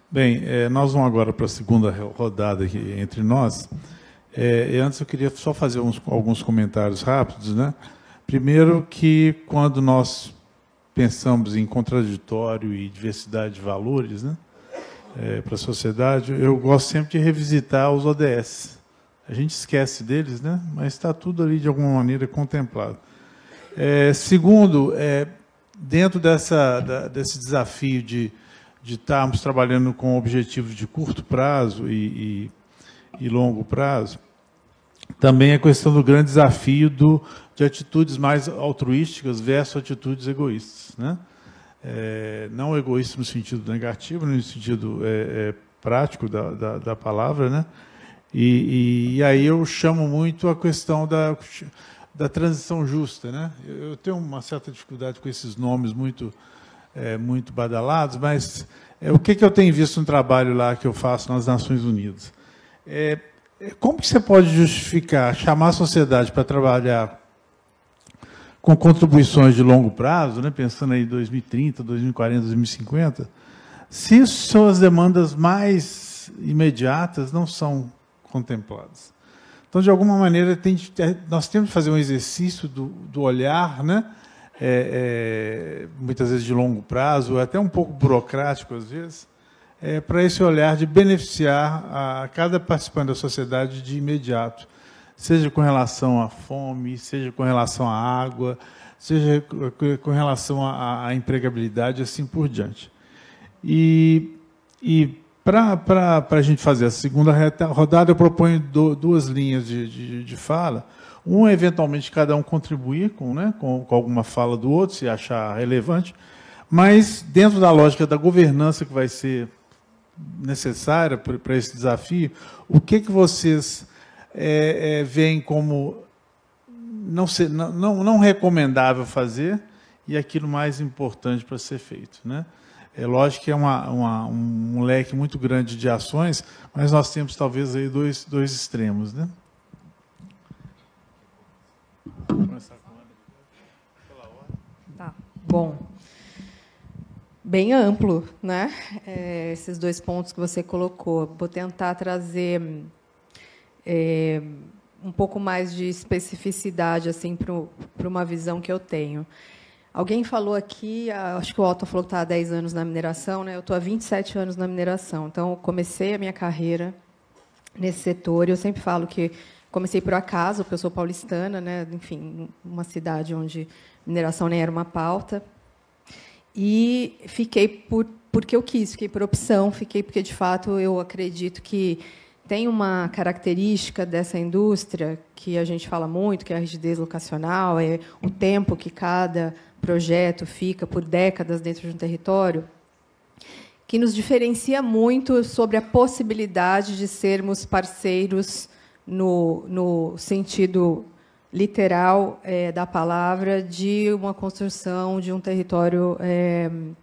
Bem, nós vamos agora para a segunda rodada aqui entre nós. Antes eu queria só fazer alguns comentários rápidos, né? Primeiro, que quando nós pensamos em contraditório e diversidade de valores, né, para a sociedade, eu gosto sempre de revisitar os ODS. A gente esquece deles, né, mas está tudo ali, de alguma maneira, contemplado. Segundo, dentro desse desafio de estarmos trabalhando com objetivos de curto prazo e longo prazo, também a questão do grande desafio de atitudes mais altruísticas versus atitudes egoístas, né? Não egoísta no sentido negativo, no sentido prático da palavra, né? E aí eu chamo muito a questão da transição justa, né? Eu tenho uma certa dificuldade com esses nomes muito badalados, mas o que eu tenho visto no trabalho lá que eu faço nas Nações Unidas? Como que você pode justificar, chamar a sociedade para trabalhar com contribuições de longo prazo, né, pensando aí em 2030, 2040, 2050, se suas demandas mais imediatas não são contempladas? Então, de alguma maneira, nós temos que fazer um exercício do olhar, né, muitas vezes de longo prazo, até um pouco burocrático, às vezes, para esse olhar de beneficiar a cada participante da sociedade de imediato, seja com relação à fome, seja com relação à água, seja com relação à empregabilidade, assim por diante. E para a gente fazer a segunda rodada, eu proponho duas linhas de fala. Uma, eventualmente, cada um contribuir com alguma fala do outro, se achar relevante, mas dentro da lógica da governança que vai ser necessária para esse desafio, o que vocês veem como não recomendável fazer e aquilo mais importante para ser feito, né? É lógico que é um leque muito grande de ações, mas nós temos talvez aí dois extremos, né? Tá. Bom, bem amplo, né? Esses dois pontos que você colocou. Vou tentar trazer um pouco mais de especificidade assim para uma visão que eu tenho. Alguém falou aqui, acho que o Otto falou que está há 10 anos na mineração, né? Eu estou há 27 anos na mineração. Então, eu comecei a minha carreira nesse setor. Eu sempre falo que comecei por acaso, porque eu sou paulistana, né? Enfim, uma cidade onde mineração nem era uma pauta. E fiquei porque eu quis, fiquei por opção, fiquei porque, de fato, eu acredito que tem uma característica dessa indústria que a gente fala muito, que é a rigidez locacional, é o tempo que cada projeto fica por décadas dentro de um território, que nos diferencia muito sobre a possibilidade de sermos parceiros no sentido literal da palavra de uma construção de um território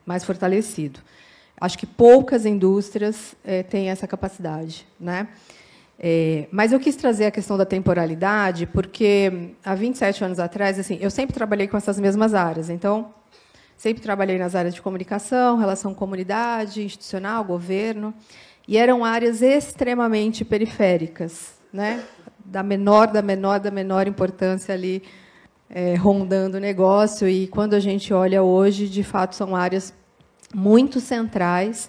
mais fortalecido. Acho que poucas indústrias têm essa capacidade, né? Mas eu quis trazer a questão da temporalidade, porque há 27 anos atrás, assim, eu sempre trabalhei com essas mesmas áreas. Então, sempre trabalhei nas áreas de comunicação, relação comunidade, institucional, governo, e eram áreas extremamente periféricas, né? Da menor importância ali, rondando o negócio. E, quando a gente olha hoje, de fato, são áreas muito centrais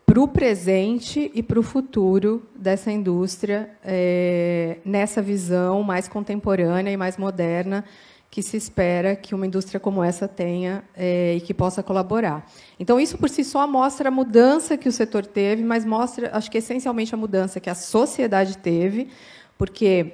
para o presente e para o futuro dessa indústria, nessa visão mais contemporânea e mais moderna que se espera que uma indústria como essa tenha e que possa colaborar. Então, isso por si só mostra a mudança que o setor teve, mas mostra, acho que essencialmente, a mudança que a sociedade teve, porque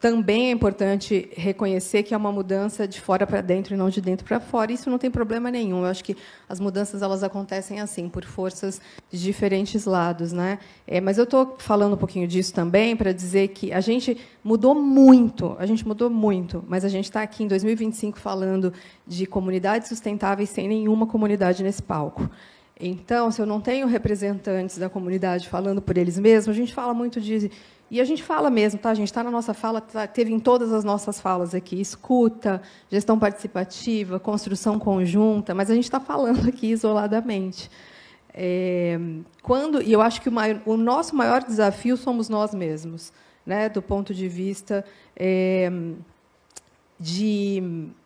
também é importante reconhecer que é uma mudança de fora para dentro e não de dentro para fora. Isso não tem problema nenhum. Eu acho que as mudanças elas acontecem assim, por forças de diferentes lados, né? Mas eu estou falando um pouquinho disso também para dizer que a gente mudou muito, mas a gente está aqui em 2025 falando de comunidades sustentáveis sem nenhuma comunidade nesse palco. Então, se eu não tenho representantes da comunidade falando por eles mesmos, a gente fala muito de... E a gente fala mesmo, tá? A gente está na nossa fala, teve em todas as nossas falas aqui, escuta, gestão participativa, construção conjunta, mas a gente está falando aqui isoladamente. E eu acho que o nosso maior desafio somos nós mesmos, né? Do ponto de vista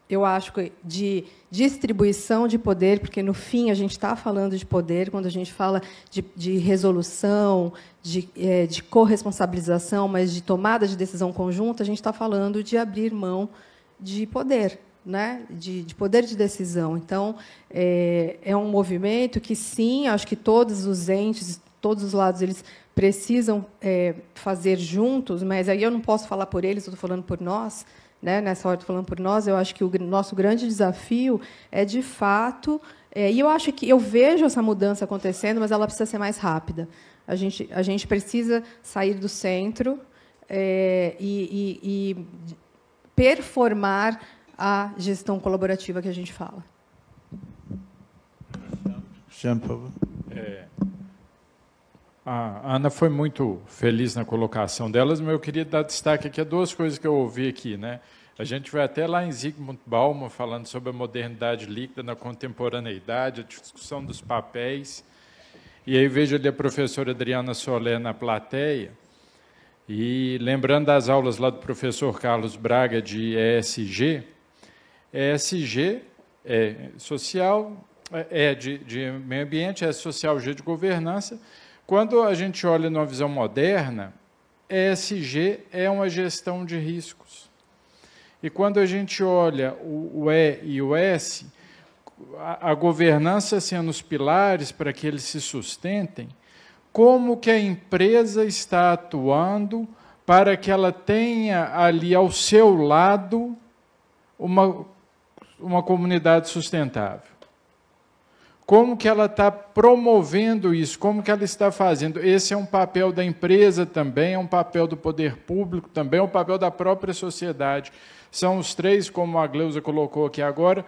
eu acho que de distribuição de poder, porque, no fim, a gente está falando de poder, quando a gente fala de resolução, de corresponsabilização, mas de tomada de decisão conjunta, a gente está falando de abrir mão de poder, né? de poder de decisão. Então, é um movimento que, sim, acho que todos os entes, todos os lados, eles precisam fazer juntos, mas aí eu não posso falar por eles, eu estou falando por nós, né? Nessa hora, estou falando por nós, eu acho que o nosso grande desafio é, de fato, e eu acho que eu vejo essa mudança acontecendo, mas ela precisa ser mais rápida. A gente precisa sair do centro e performar a gestão colaborativa que a gente fala. Jean, por favor. A Ana foi muito feliz na colocação delas, mas eu queria dar destaque aqui a duas coisas que eu ouvi aqui, né? A gente vai até lá em Zygmunt Bauman, falando sobre a modernidade líquida na contemporaneidade, a discussão dos papéis. E aí vejo ali a professora Adriana Solé na plateia, e lembrando das aulas lá do professor Carlos Braga de ESG, ESG é social, de meio ambiente, é social, G de governança. Quando a gente olha numa visão moderna, ESG é uma gestão de riscos. E quando a gente olha o E e o S, a governança sendo os pilares para que eles se sustentem, como que a empresa está atuando para que ela tenha ali ao seu lado uma comunidade sustentável? Como que ela está promovendo isso? Como que ela está fazendo? Esse é um papel da empresa também, é um papel do poder público também, é um papel da própria sociedade. São os três, como a Gleusa colocou aqui agora,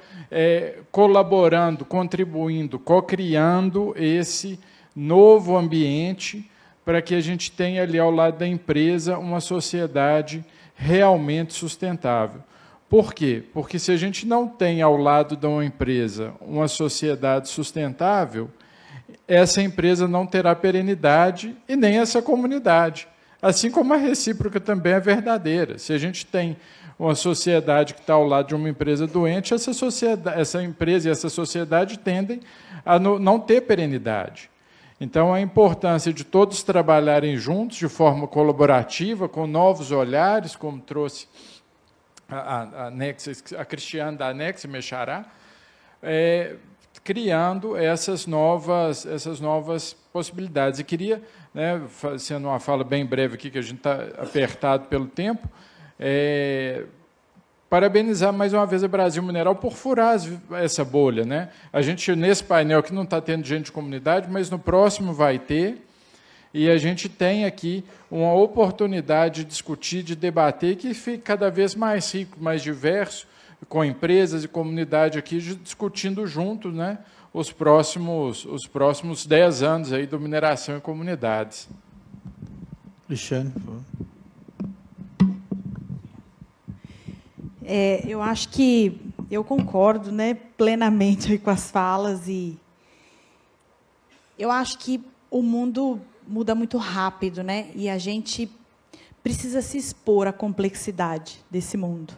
colaborando, contribuindo, co-criando esse novo ambiente para que a gente tenha ali ao lado da empresa uma sociedade realmente sustentável. Por quê? Porque se a gente não tem ao lado de uma empresa uma sociedade sustentável, essa empresa não terá perenidade e nem essa comunidade. Assim como a recíproca também é verdadeira. Se a gente tem uma sociedade que está ao lado de uma empresa doente, essa empresa e essa sociedade tendem a não ter perenidade. Então, a importância de todos trabalharem juntos, de forma colaborativa, com novos olhares, como trouxe a Cristiane da Anex Mechará, criando essas novas possibilidades. E queria, né, sendo uma fala bem breve aqui, que a gente está apertado pelo tempo, parabenizar mais uma vez a Brasil Mineral por furar essa bolha, né? A gente, nesse painel aqui, não está tendo gente de comunidade, mas no próximo vai ter, e a gente tem aqui uma oportunidade de discutir, de debater, que fique cada vez mais rico, mais diverso, com empresas e comunidade aqui, discutindo juntos, né, os próximos 10 anos aí do mineração e comunidades. Cristiane, por favor. Eu acho que eu concordo, né, plenamente aí com as falas, e eu acho que o mundo muda muito rápido, né, e a gente precisa se expor à complexidade desse mundo.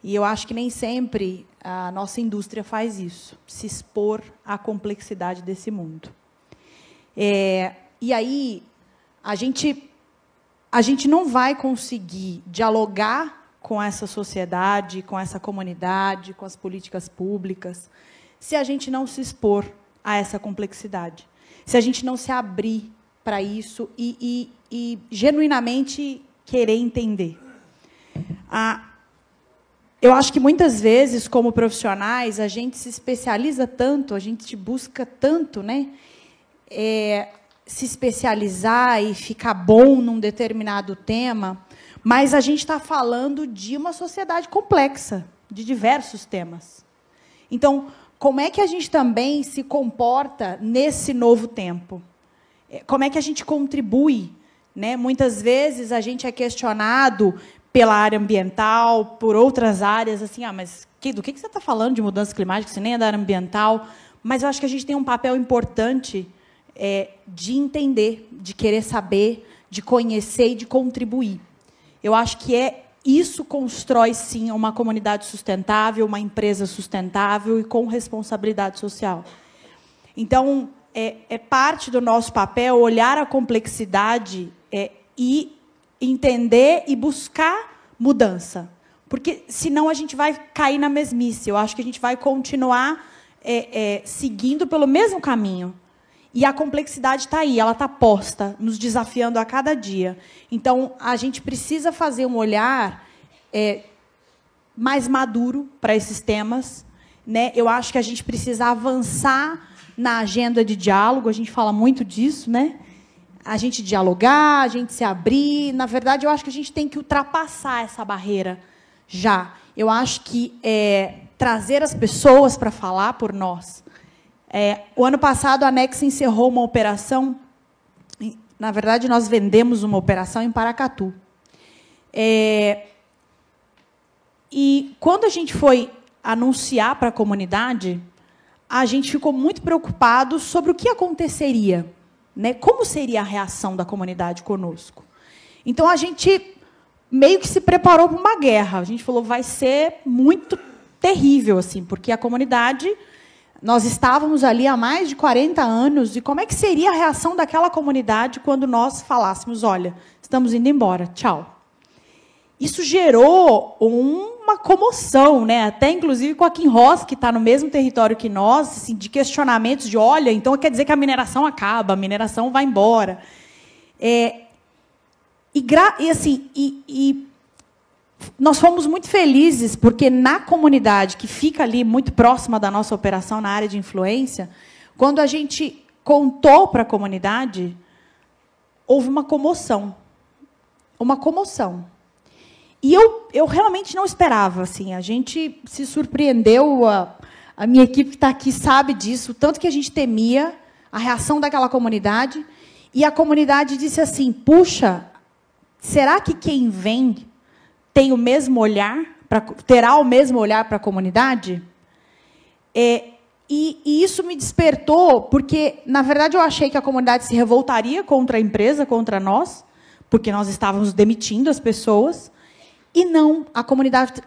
E eu acho que nem sempre a nossa indústria faz isso, se expor à complexidade desse mundo. E aí, a gente não vai conseguir dialogar com essa sociedade, com essa comunidade, com as políticas públicas, se a gente não se expor a essa complexidade, se a gente não se abrir para isso e genuinamente querer entender. Eu acho que, muitas vezes, como profissionais, a gente se especializa tanto, a gente busca tanto, né, se especializar e ficar bom num determinado tema, mas a gente está falando de uma sociedade complexa, de diversos temas. Então, como é que a gente também se comporta nesse novo tempo? Como é que a gente contribui, né? Muitas vezes a gente é questionado pela área ambiental, por outras áreas, assim, mas do que você está falando de mudança climática, você nem é da área ambiental? Mas eu acho que a gente tem um papel importante de entender, de querer saber, de conhecer e de contribuir. Eu acho que isso constrói, sim, uma comunidade sustentável, uma empresa sustentável e com responsabilidade social. Então, é parte do nosso papel olhar a complexidade e entender e buscar mudança. Porque, senão, a gente vai cair na mesmice. Eu acho que a gente vai continuar seguindo pelo mesmo caminho. E a complexidade está aí, ela está posta, nos desafiando a cada dia. Então, a gente precisa fazer um olhar mais maduro para esses temas, né? Eu acho que a gente precisa avançar na agenda de diálogo, a gente fala muito disso, né? A gente dialogar, a gente se abrir. Na verdade, eu acho que a gente tem que ultrapassar essa barreira já. Eu acho que trazer as pessoas para falar por nós. O ano passado, a Nexa encerrou uma operação. Na verdade, nós vendemos uma operação em Paracatu. E, quando a gente foi anunciar para a comunidade, a gente ficou muito preocupado sobre o que aconteceria, né? Como seria a reação da comunidade conosco. Então, a gente meio que se preparou para uma guerra. A gente falou, vai ser muito terrível, assim, porque a comunidade... Nós estávamos ali há mais de 40 anos, e como é que seria a reação daquela comunidade quando nós falássemos, olha, estamos indo embora, tchau. Isso gerou uma comoção, né? Até, inclusive, com a Kinross, que está no mesmo território que nós, assim, de questionamentos de, olha, então quer dizer que a mineração acaba, a mineração vai embora. Nós fomos muito felizes, porque na comunidade, que fica ali muito próxima da nossa operação na área de influência, quando a gente contou para a comunidade, houve uma comoção. Uma comoção. E eu realmente não esperava. Assim, a gente se surpreendeu, a minha equipe que está aqui sabe disso, tanto que a gente temia a reação daquela comunidade, e a comunidade disse assim, puxa, será que quem vem tem o mesmo olhar, terá o mesmo olhar para a comunidade? E isso me despertou, porque, na verdade, eu achei que a comunidade se revoltaria contra a empresa, contra nós, porque nós estávamos demitindo as pessoas, e não, a comunidade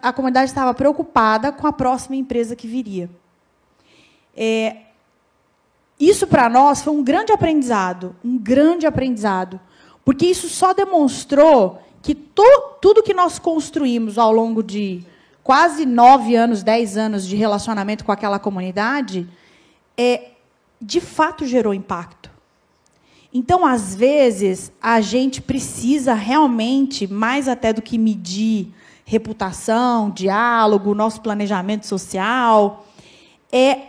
estava preocupada com a próxima empresa que viria. Isso, para nós, foi um grande aprendizado, porque isso só demonstrou que tudo que nós construímos ao longo de quase 9 anos, 10 anos de relacionamento com aquela comunidade, de fato gerou impacto. Então, às vezes, a gente precisa realmente, mais até do que medir reputação, diálogo, nosso planejamento social,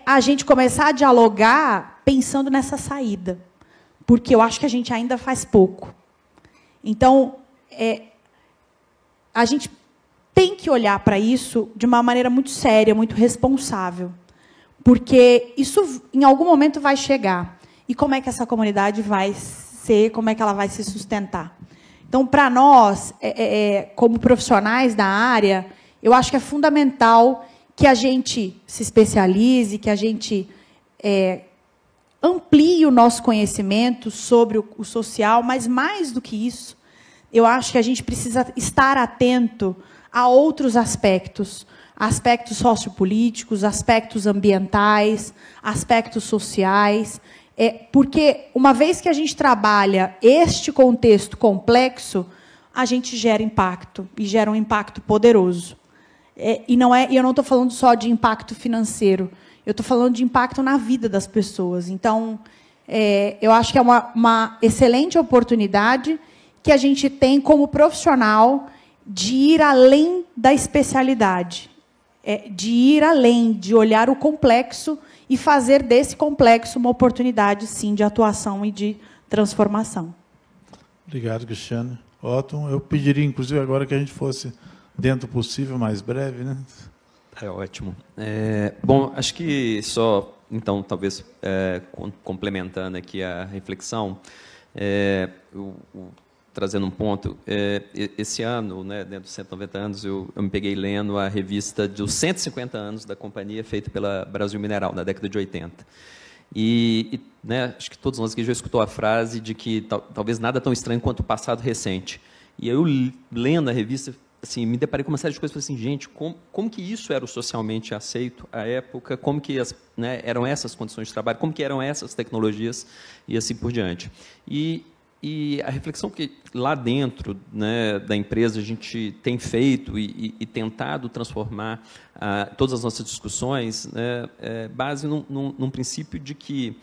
a gente começar a dialogar pensando nessa saída. Porque eu acho que a gente ainda faz pouco. Então, a gente tem que olhar para isso de uma maneira muito séria, muito responsável. Porque isso, em algum momento, vai chegar. E como é que essa comunidade vai ser, como é que ela vai se sustentar? Então, para nós, como profissionais da área, eu acho que é fundamental que a gente se especialize, que a gente amplie o nosso conhecimento sobre o social, mas, mais do que isso, eu acho que a gente precisa estar atento a outros aspectos, aspectos sociopolíticos, aspectos ambientais, aspectos sociais. Porque, uma vez que a gente trabalha este contexto complexo, a gente gera impacto, e gera um impacto poderoso. E eu não estou falando só de impacto financeiro, eu estou falando de impacto na vida das pessoas. Então, eu acho que é uma excelente oportunidade que a gente tem como profissional de ir além da especialidade, de ir além, de olhar o complexo e fazer desse complexo uma oportunidade, sim, de atuação e de transformação. Obrigado, Cristiane. Otton, eu pediria, inclusive, agora que a gente fosse, dentro do possível, mais breve, né? É ótimo. Bom, acho que só, então, talvez, complementando aqui a reflexão, trazendo um ponto, esse ano, né, dentro dos 190 anos, eu me peguei lendo a revista dos 150 anos da companhia, feita pela Brasil Mineral, na década de 80. Né, acho que todos nós aqui já escutou a frase de que talvez nada tão estranho quanto o passado recente. E eu, lendo a revista, assim, me deparei com uma série de coisas, falei assim, gente, como que isso era o socialmente aceito à época, como que né, eram essas condições de trabalho, como que eram essas tecnologias, e assim por diante. E a reflexão que lá dentro, né, da empresa a gente tem feito e tentado transformar todas as nossas discussões, né, base num princípio de que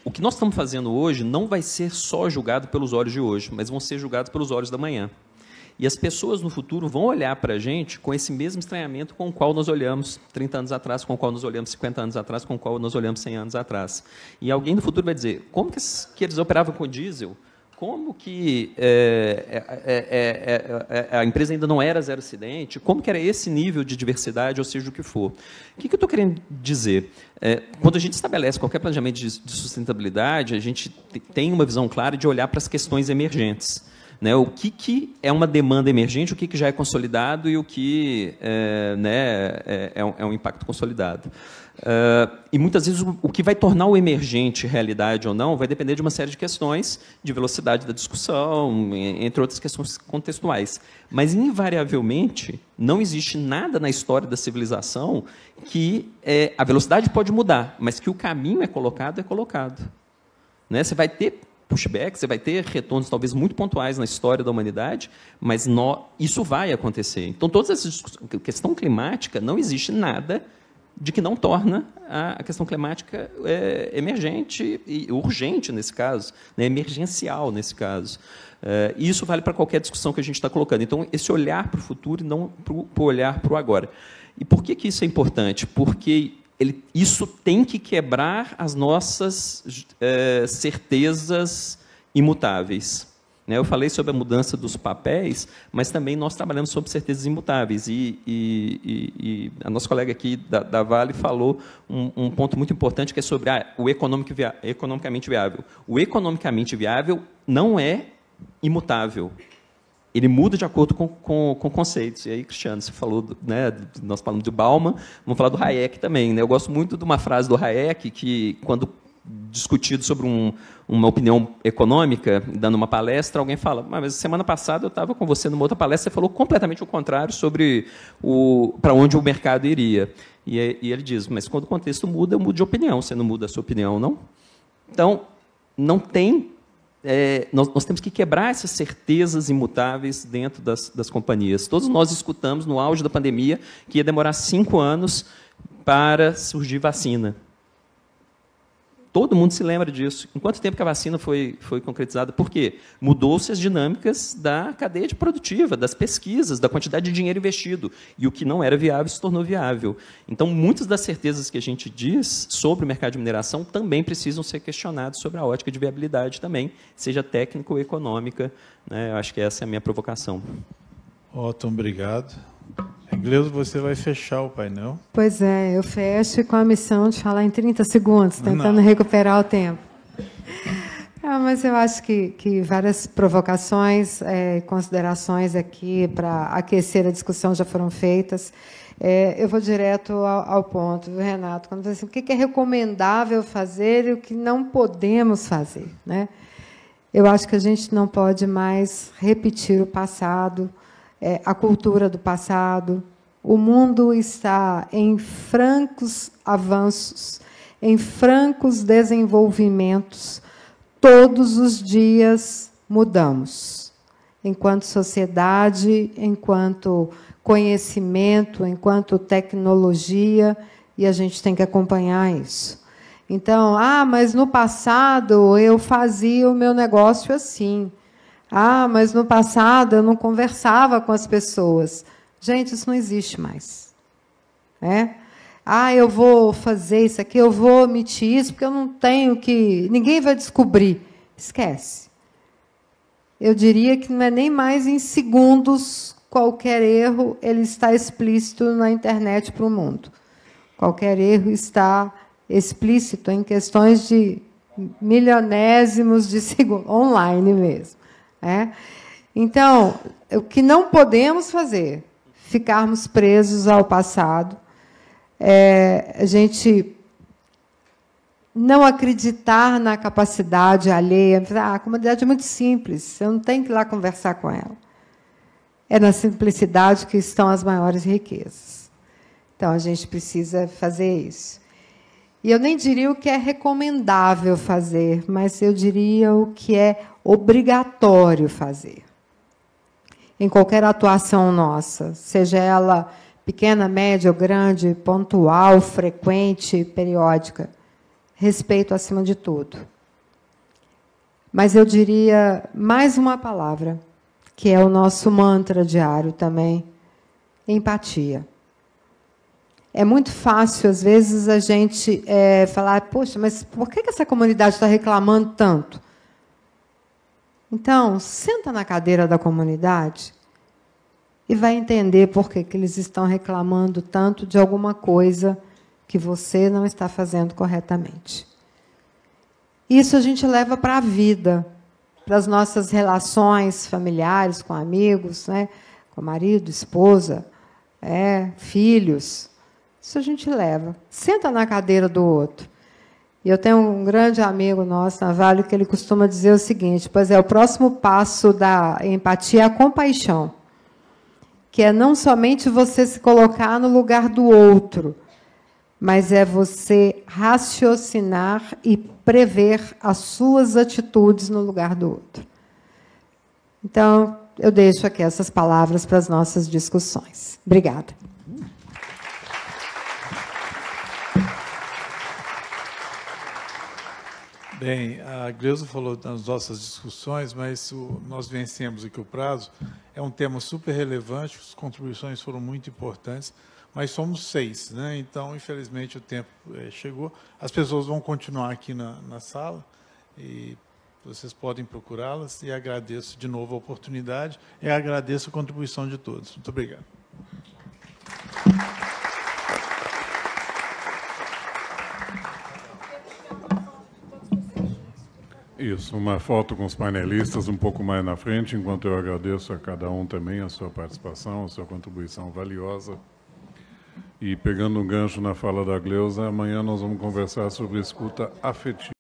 o que nós estamos fazendo hoje não vai ser só julgado pelos olhos de hoje, mas vão ser julgados pelos olhos da manhã. E as pessoas no futuro vão olhar para a gente com esse mesmo estranhamento com o qual nós olhamos 30 anos atrás, com o qual nós olhamos 50 anos atrás, com o qual nós olhamos 100 anos atrás. E alguém no futuro vai dizer, como que eles operavam com diesel? Como que a empresa ainda não era zero acidente? Como que era esse nível de diversidade, ou seja, o que for? O que eu estou querendo dizer? Quando a gente estabelece qualquer planejamento de sustentabilidade, a gente tem uma visão clara de olhar para as questões emergentes. Né, o que é uma demanda emergente, o que já é consolidado e o que é um impacto consolidado. E, muitas vezes, o que vai tornar o emergente realidade ou não vai depender de uma série de questões, de velocidade da discussão, entre outras questões contextuais. Mas, invariavelmente, não existe nada na história da civilização que a velocidade pode mudar, mas que o caminho é colocado. Né? Você vai ter pushback, você vai ter retornos talvez muito pontuais na história da humanidade, mas isso vai acontecer. Então, todas essas discussões, questão climática, não existe nada de que não torna a questão climática emergente e urgente nesse caso, né, emergencial nesse caso. E isso vale para qualquer discussão que a gente está colocando. Então, esse olhar para o futuro e não para o olhar para o agora. E por que isso é importante? Porque isso tem que quebrar as nossas certezas imutáveis. Eu falei sobre a mudança dos papéis, mas também nós trabalhamos sobre certezas imutáveis. E a nossa colega aqui da Vale falou um ponto muito importante, que é sobre o economicamente viável. O economicamente viável não é imutável. Ele muda de acordo com conceitos. E aí, Cristiano, você falou, né, nós falamos do Bauman, vamos falar do Hayek também. Né? Eu gosto muito de uma frase do Hayek, que, quando discutido sobre uma opinião econômica, dando uma palestra, alguém fala, mas semana passada eu estava com você numa outra palestra, você falou completamente o contrário sobre para onde o mercado iria. E ele diz, mas quando o contexto muda, eu mudo de opinião. Você não muda a sua opinião, não? Então, não tem... nós temos que quebrar essas certezas imutáveis dentro das companhias. Todos nós escutamos, no auge da pandemia, que ia demorar 5 anos para surgir vacina. Todo mundo se lembra disso. Em quanto tempo que a vacina foi concretizada? Por quê? Mudou-se as dinâmicas da cadeia produtiva, das pesquisas, da quantidade de dinheiro investido. E o que não era viável se tornou viável. Então, muitas das certezas que a gente diz sobre o mercado de mineração também precisam ser questionadas sobre a ótica de viabilidade também, seja técnica ou econômica. Né? Eu acho que essa é a minha provocação. Otton, obrigado. Gleudo, você vai fechar o painel. Pois é, eu fecho com a missão de falar em 30 segundos, tentando recuperar o tempo. Mas eu acho que várias provocações e considerações aqui para aquecer a discussão já foram feitas. Eu vou direto ao ponto, Renato, quando você diz o que é recomendável fazer e o que não podemos fazer. Né? Eu acho que a gente não pode mais repetir o passado, a cultura do passado. O mundo está em francos avanços em francos desenvolvimentos. Todos os dias mudamos, enquanto sociedade, enquanto conhecimento, enquanto tecnologia, e a gente tem que acompanhar isso. Então, mas no passado eu fazia o meu negócio assim. Mas no passado eu não conversava com as pessoas. Gente, isso não existe mais. Eu vou fazer isso aqui, eu vou omitir isso, porque eu não tenho que... Ninguém vai descobrir. Esquece. Eu diria que não é nem mais em segundos qualquer erro, ele está explícito na internet para o mundo. Qualquer erro está explícito em questões de milionésimos de segundo, online mesmo. Então, o que não podemos fazer, ficarmos presos ao passado, a gente não acreditar na capacidade alheia. A comunidade é muito simples, você não tem que ir lá conversar com ela. É na simplicidade que estão as maiores riquezas. Então, a gente precisa fazer isso. E eu nem diria o que é recomendável fazer, mas eu diria o que é obrigatório fazer. Em qualquer atuação nossa, seja ela pequena, média ou grande, pontual, frequente, periódica, respeito acima de tudo. Mas eu diria mais uma palavra, que é o nosso mantra diário também, empatia. É muito fácil, às vezes, a gente falar, poxa, mas por que essa comunidade está reclamando tanto? Então, senta na cadeira da comunidade e vai entender por que eles estão reclamando tanto de alguma coisa que você não está fazendo corretamente. Isso a gente leva para a vida, para as nossas relações familiares, com amigos, com marido, esposa, filhos. Isso a gente leva. Senta na cadeira do outro. E eu tenho um grande amigo nosso, Navalho, que ele costuma dizer o seguinte, o próximo passo da empatia é a compaixão, que é não somente você se colocar no lugar do outro, mas é você raciocinar e prever as suas atitudes no lugar do outro. Então, eu deixo aqui essas palavras para as nossas discussões. Obrigada. Bem, a Gleusa falou nas nossas discussões, mas nós vencemos aqui o prazo. É um tema super relevante, as contribuições foram muito importantes, mas somos 6, Então, infelizmente, o tempo chegou. As pessoas vão continuar aqui na sala e vocês podem procurá-las, e agradeço de novo a oportunidade e agradeço a contribuição de todos. Muito obrigado. Isso, uma foto com os painelistas um pouco mais na frente, enquanto eu agradeço a cada um também a sua participação, a sua contribuição valiosa. E, pegando um gancho na fala da Gleusa, amanhã nós vamos conversar sobre escuta afetiva.